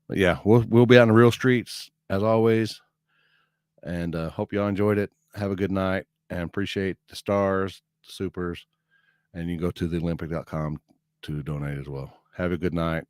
A: but yeah, we'll be out in the real streets as always, and hope y'all enjoyed it. Have a good night, and appreciate the stars, the supers, and you can go to theolympic.com to donate as well. Have a good night.